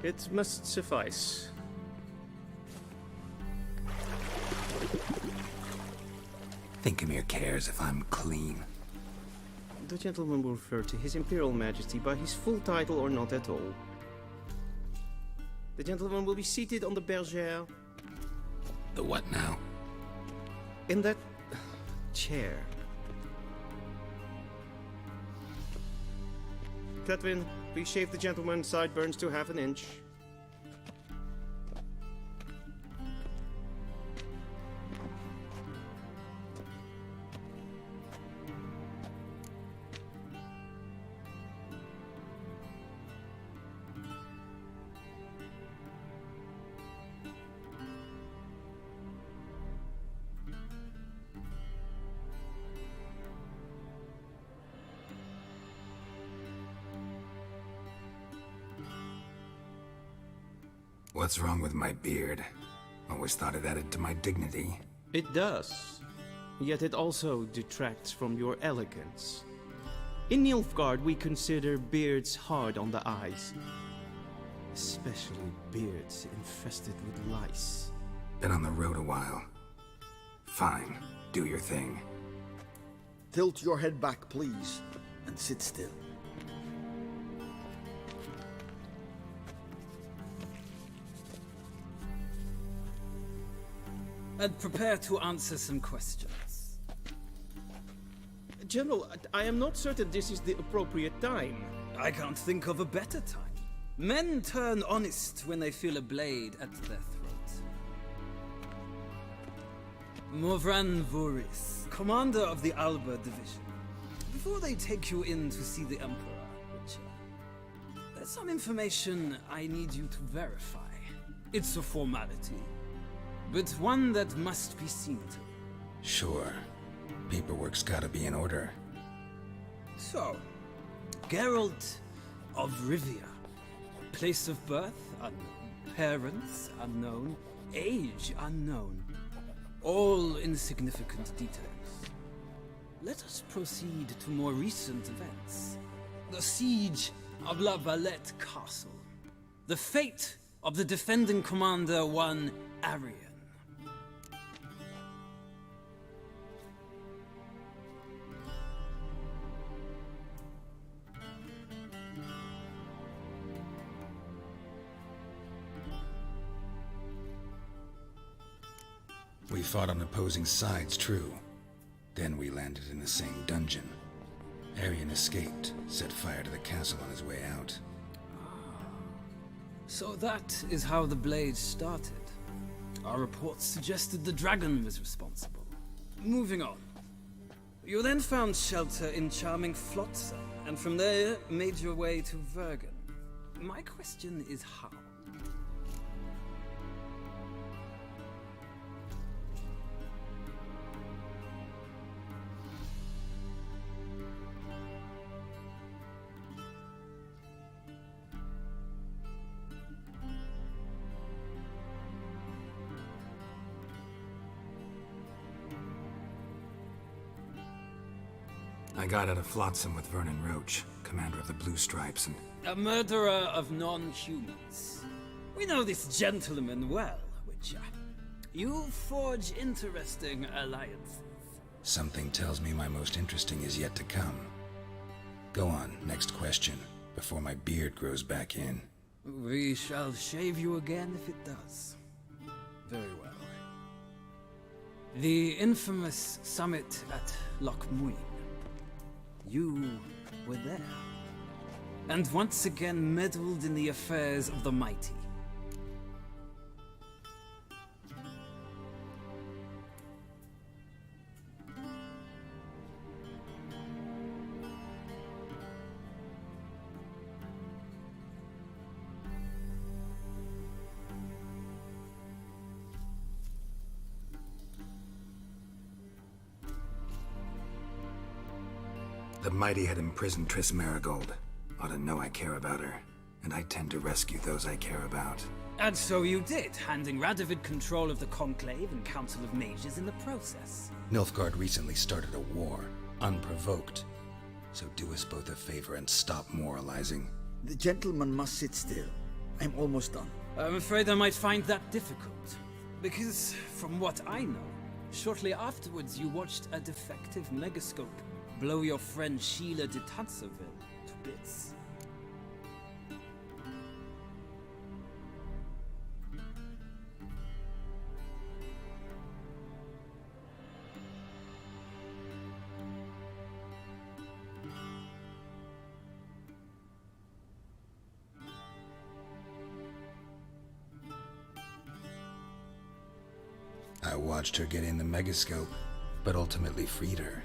It must suffice. Thinkamir cares if I'm clean. The gentleman will refer to His Imperial Majesty by his full title or not at all. The gentleman will be seated on the bergère. The what now? In that chair. Cletwin, please shave the gentleman's sideburns to half an inch. What's wrong with my beard? Always thought it added to my dignity. It does. Yet it also detracts from your elegance. In Nilfgaard, we consider beards hard on the eyes. Especially beards infested with lice. Been on the road a while. Fine, do your thing. Tilt your head back, please, and sit still. And prepare to answer some questions. General, I am not certain this is the appropriate time. I can't think of a better time. Men turn honest when they feel a blade at their throat. Morvran Voris, commander of the Alba Division. Before they take you in to see the Emperor, Witcher, there's some information I need you to verify. It's a formality, but one that must be seen to. Sure. Paperwork's gotta be in order. So, Geralt of Rivia. Place of birth unknown. Parents unknown. Age unknown. All insignificant details. Let us proceed to more recent events. The siege of La Valette Castle. The fate of the defending commander, one Arian. We fought on opposing sides, true. Then we landed in the same dungeon. Arian escaped, set fire to the castle on his way out. So that is how the Blade started. Our reports suggested the dragon was responsible. Moving on. You then found shelter in charming Flotsam, and from there made your way to Vergen. My question is how? I got out of Flotsam with Vernon Roach, commander of the Blue Stripes, and... A murderer of non-humans. We know this gentleman well, Witcher. You forge interesting alliances. Something tells me my most interesting is yet to come. Go on, next question, before my beard grows back in. We shall shave you again if it does. Very well. The infamous summit at Loch Muin. You were there. And once again meddled in the affairs of the mighty. The mighty had imprisoned Triss Merigold. Ought to know I care about her, and I tend to rescue those I care about. And so you did, handing Radovid control of the Conclave and Council of Mages in the process. Nilfgaard recently started a war, unprovoked. So do us both a favor and stop moralizing. The gentleman must sit still. I'm almost done. I'm afraid I might find that difficult. Because, from what I know, shortly afterwards you watched a defective megascope blow your friend Sheila de Tanserville to bits. I watched her get in the megascope, but ultimately freed her.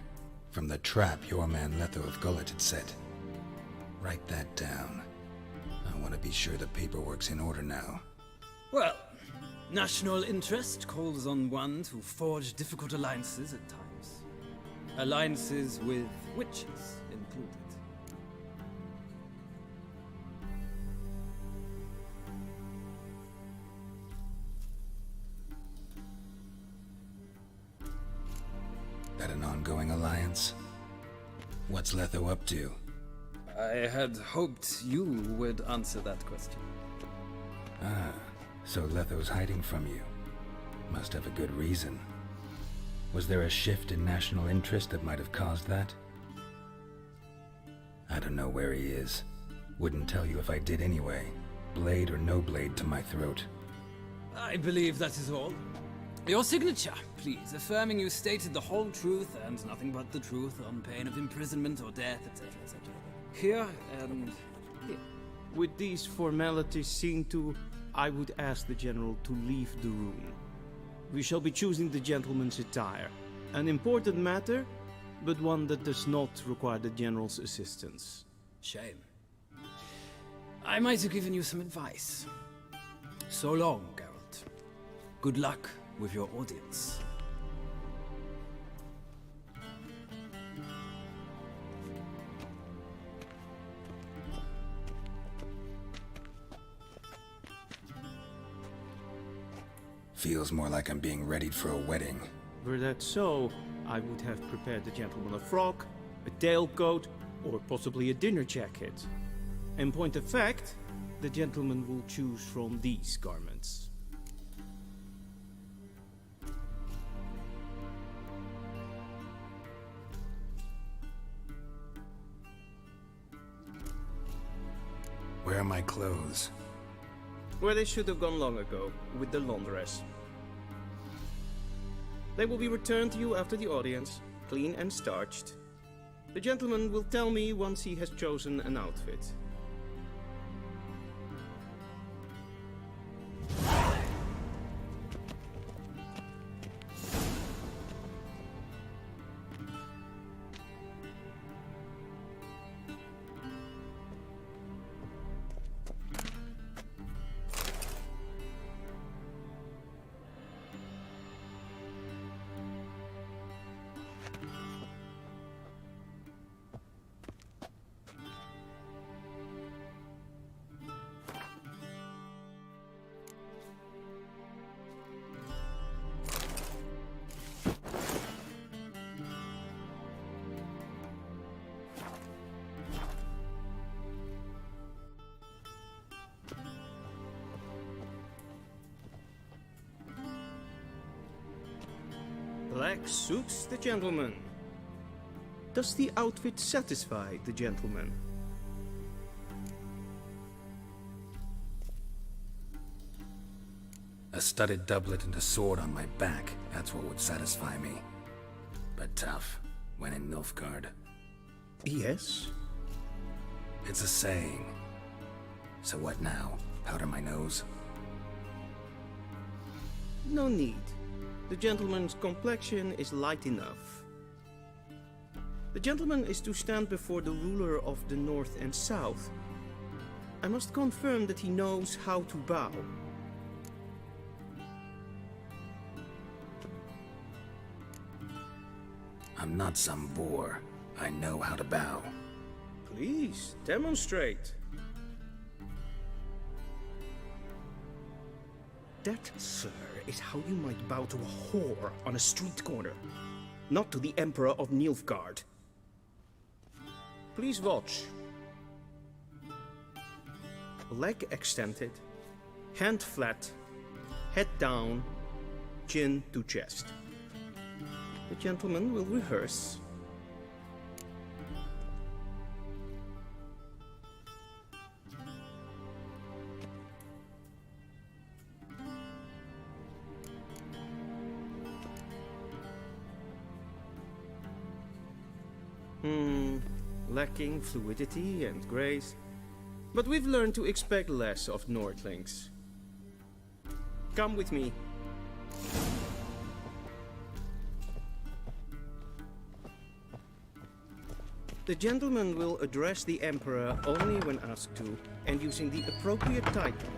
From the trap your man Letho of Gullet had set. Write that down. I want to be sure the paperwork's in order now. Well, national interest calls on one to forge difficult alliances at times. Alliances with witches included. That an ongoing alliance? What's Letho up to? I had hoped you would answer that question. Ah, so Letho's hiding from you. Must have a good reason. Was there a shift in national interest that might have caused that? I don't know where he is. Wouldn't tell you if I did anyway. Blade or no blade to my throat. I believe that is all. Your signature, please, affirming you stated the whole truth and nothing but the truth on pain of imprisonment or death, etc., etc. Here and here. With these formalities seen to, I would ask the General to leave the room. We shall be choosing the gentleman's attire. An important matter, but one that does not require the General's assistance. Shame. I might have given you some advice. So long, Geralt. Good luck with your audience. Feels more like I'm being readied for a wedding. Were that so, I would have prepared the gentleman a frock, a tailcoat, or possibly a dinner jacket. In point of fact, the gentleman will choose from these garments. Where are my clothes? Where they should have gone long ago, with the laundress. They will be returned to you after the audience, clean and starched. The gentleman will tell me once he has chosen an outfit. Black suits the gentleman. Does the outfit satisfy the gentleman? A studded doublet and a sword on my back, that's what would satisfy me. But tough, when in Nilfgaard. Yes? It's a saying. So what now? Powder my nose? No need. The gentleman's complexion is light enough. The gentleman is to stand before the ruler of the North and South. I must confirm that he knows how to bow. I'm not some boor. I know how to bow. Please, demonstrate. That, sir, is how you might bow to a whore on a street corner, not to the Emperor of Nilfgaard. Please watch. Leg extended, hand flat, head down, chin to chest. The gentleman will rehearse. Lacking fluidity and grace. But we've learned to expect less of Nordlings. Come with me. The gentleman will address the Emperor only when asked to, and using the appropriate title.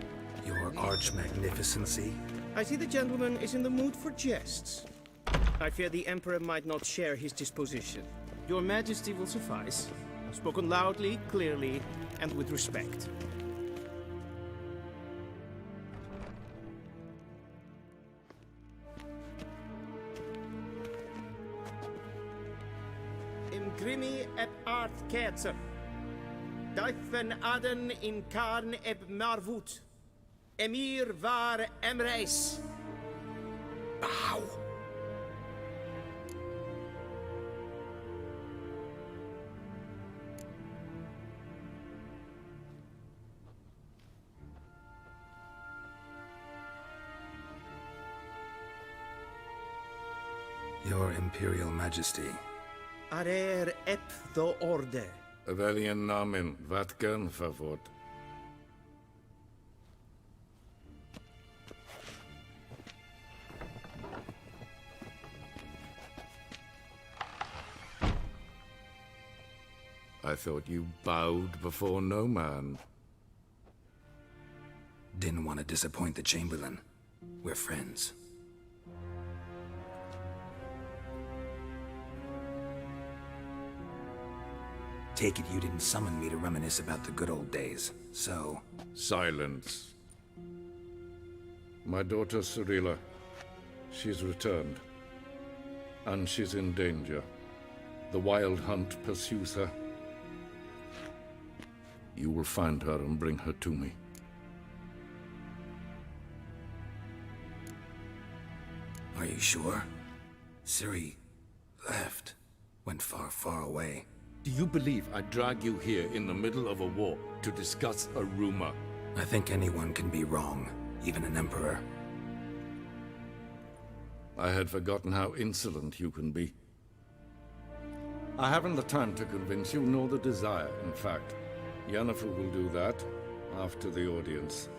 Your Arch-Magnificency? I see the gentleman is in the mood for jests. I fear the Emperor might not share his disposition. Your Majesty will suffice. Spoken loudly, clearly, and with respect. im grimi eb art ketzer. Duifen aden in karn eb marvut. Emir var emreis. Bow. Your Imperial Majesty. Arer ep the orde. Velian namen, vatkan favot. I thought you bowed before no man. Didn't want to disappoint the Chamberlain. We're friends. Take it you didn't summon me to reminisce about the good old days, so... Silence. My daughter Cirilla, she's returned. And she's in danger. The Wild Hunt pursues her. You will find her and bring her to me. Are you sure? Ciri left. Went far, far away. Do you believe I'd drag you here in the middle of a war to discuss a rumor? I think anyone can be wrong, even an emperor. I had forgotten how insolent you can be. I haven't the time to convince you, nor the desire, in fact. Yennefer will do that after the audience.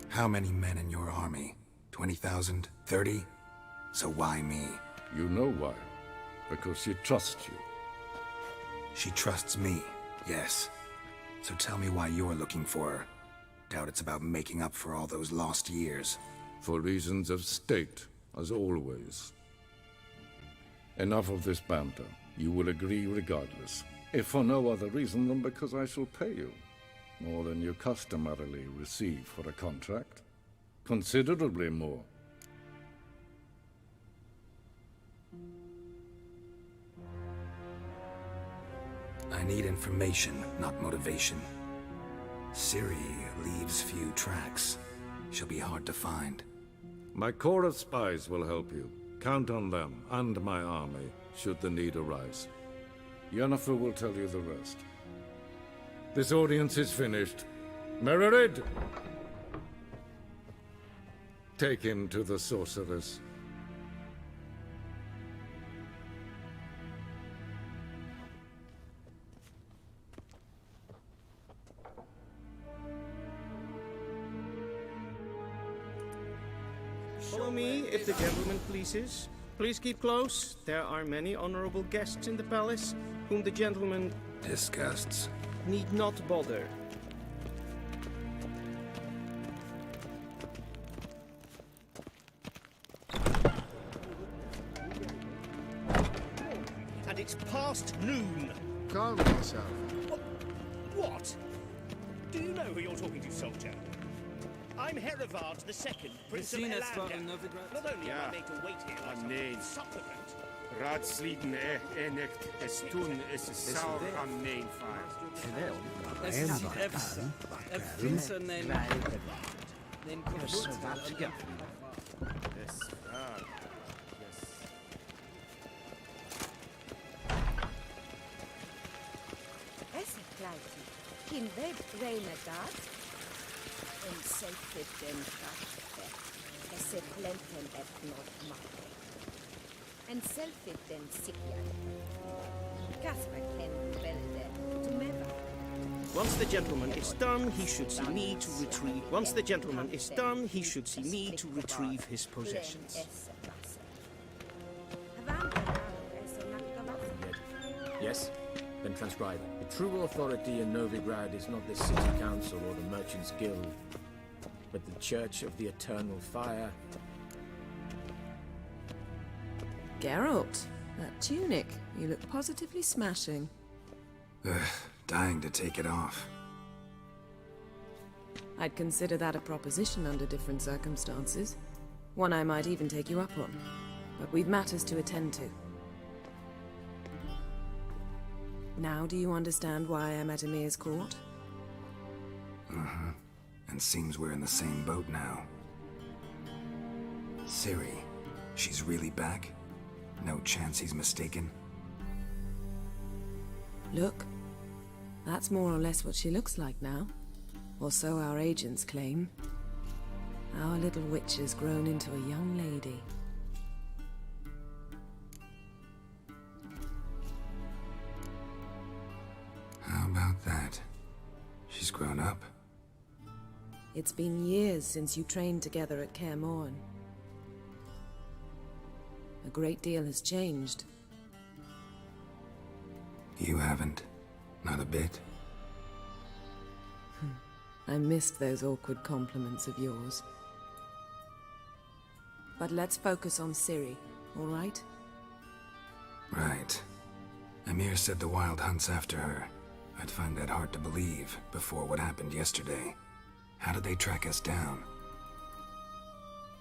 How many men in your army? 20,000? 30? So why me? You know why. Because she trusts you. She trusts me, yes. So tell me why you're looking for her. Doubt it's about making up for all those lost years. For reasons of state, as always. Enough of this banter. You will agree regardless. If for no other reason than because I shall pay you. More than you customarily receive for a contract. Considerably more. I need information, not motivation. Ciri leaves few tracks. She'll be hard to find. My corps of spies will help you. Count on them, and my army, should the need arise. Yennefer will tell you the rest. This audience is finished. Mererid! Take him to the sorceress. Follow me, if the gentleman pleases. Please keep close. There are many honorable guests in the palace, whom the gentleman... Disgusts. ...need not bother. And it's past noon. Calm yourself. What? Do you know who you're talking to, soldier? I'm Herivard II, Prince of Elander. Not only am I made to wait here like some supplement. Raadsliden enicht es tun es saur am nein fire. Kim web reine dat, en selfit den kaffe, esse plenten et not makke. En selfit den sikjan. Kasper ken velde to meva. Once the gentleman is done, he should see me to retrieve... Once the gentleman is done, he should see me to retrieve his possessions. Yes? Then transcribe. The true authority in Novigrad is not the city council or the merchants' guild, but the Church of the Eternal Fire. Geralt, that tunic. You look positively smashing. Ugh, dying to take it off. I'd consider that a proposition under different circumstances. One I might even take you up on. But we've matters to attend to. Now do you understand why I'm at Emir's court? Mm-hmm. And seems we're in the same boat now. Ciri, she's really back? No chance he's mistaken? Look, that's more or less what she looks like now. Or so our agents claim. Our little witch has grown into a young lady. How about that? She's grown up? It's been years since you trained together at Kaer Morhen. A great deal has changed. You haven't. Not a bit. I missed those awkward compliments of yours. But let's focus on Ciri, all right? Right. Emir said the Wild Hunt's after her. I'd find that hard to believe before what happened yesterday. How did they track us down?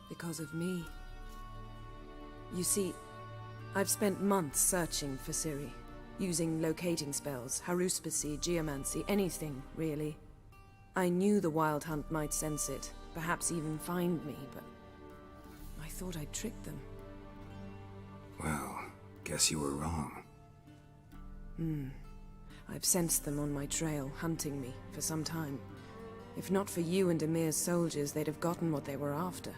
Because of me. You see, I've spent months searching for Ciri, using locating spells, haruspicy, geomancy, anything, really. I knew the Wild Hunt might sense it, perhaps even find me, but I thought I'd tricked them. Well, guess you were wrong. I've sensed them on my trail, hunting me, for some time. If not for you and Emir's soldiers, they'd have gotten what they were after.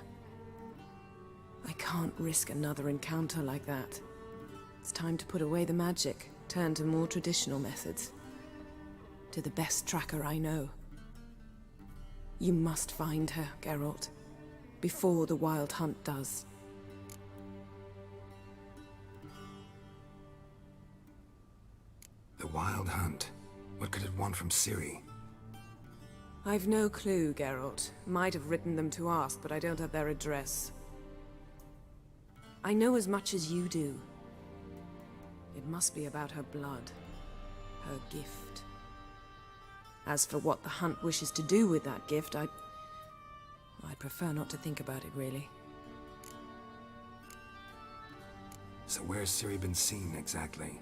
I can't risk another encounter like that. It's time to put away the magic, turn to more traditional methods. To the best tracker I know. You must find her, Geralt. Before the Wild Hunt does. The Wild Hunt? What could it want from Ciri? I've no clue, Geralt. Might have written them to ask, but I don't have their address. I know as much as you do. It must be about her blood. Her gift. As for what the Hunt wishes to do with that gift, I'd prefer not to think about it, really. So where's Ciri been seen, exactly?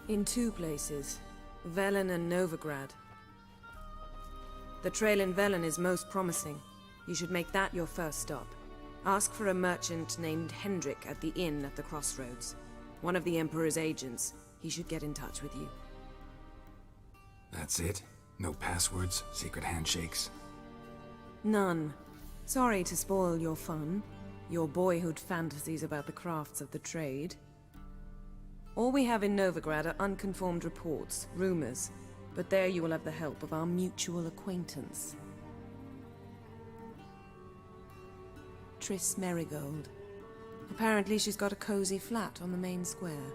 In two places. Velen and Novigrad. The trail in Velen is most promising. You should make that your first stop. Ask for a merchant named Hendrik at the inn at the crossroads. One of the Emperor's agents. He should get in touch with you. That's it? No passwords, secret handshakes? None. Sorry to spoil your fun. Your boyhood fantasies about the crafts of the trade. All we have in Novigrad are unconfirmed reports, rumors. But there you will have the help of our mutual acquaintance. Triss Merigold. Apparently she's got a cozy flat on the main square.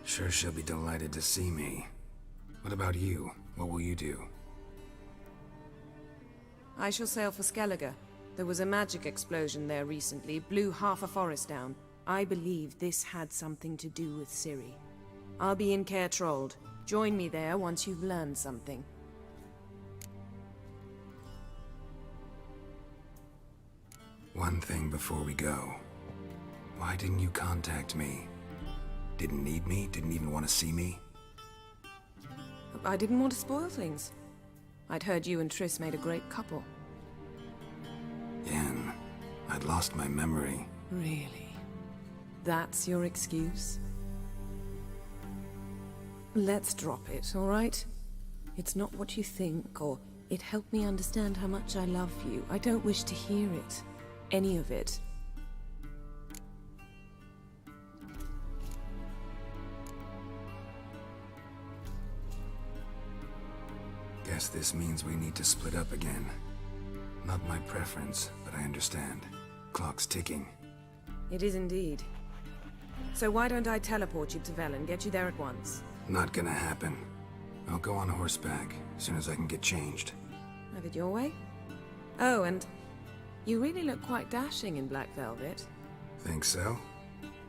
Sure she'll be delighted to see me. What about you? What will you do? I shall sail for Skellige. There was a magic explosion there recently, blew half a forest down. I believe this had something to do with Ciri. I'll be in Caer Trolde. Join me there once you've learned something. One thing before we go. Why didn't you contact me? Didn't need me? Didn't even want to see me? I didn't want to spoil things. I'd heard you and Triss made a great couple. Yen, I'd lost my memory. Really? That's your excuse? Let's drop it, all right? It's not what you think, or it helped me understand how much I love you. I don't wish to hear it. Any of it. Guess this means we need to split up again. Not my preference, but I understand. Clock's ticking. It is indeed. So why don't I teleport you to Velen, get you there at once? Not gonna happen. I'll go on horseback, as soon as I can get changed. Have it your way? Oh, and you really look quite dashing in black velvet. Think so?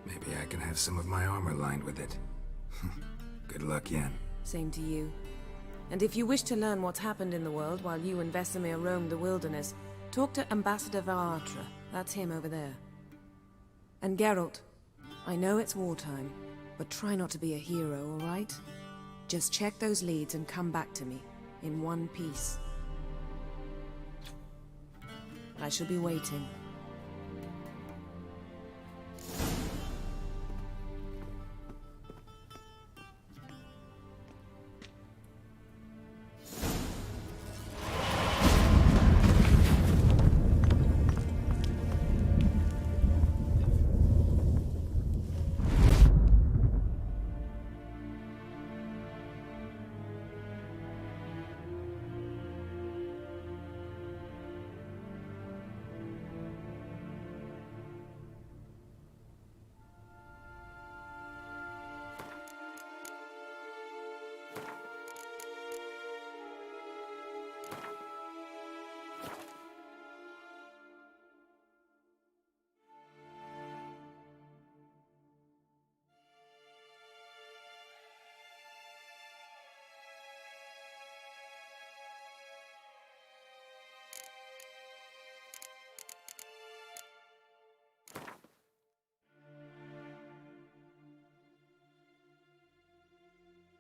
Maybe I can have some of my armor lined with it. Good luck, Yen. Same to you. And if you wish to learn what's happened in the world while you and Vesemir roamed the wilderness, talk to Ambassador Varatra. That's him over there. And Geralt, I know it's wartime, But try not to be a hero, all right? Just check those leads and come back to me, in one piece. I shall be waiting.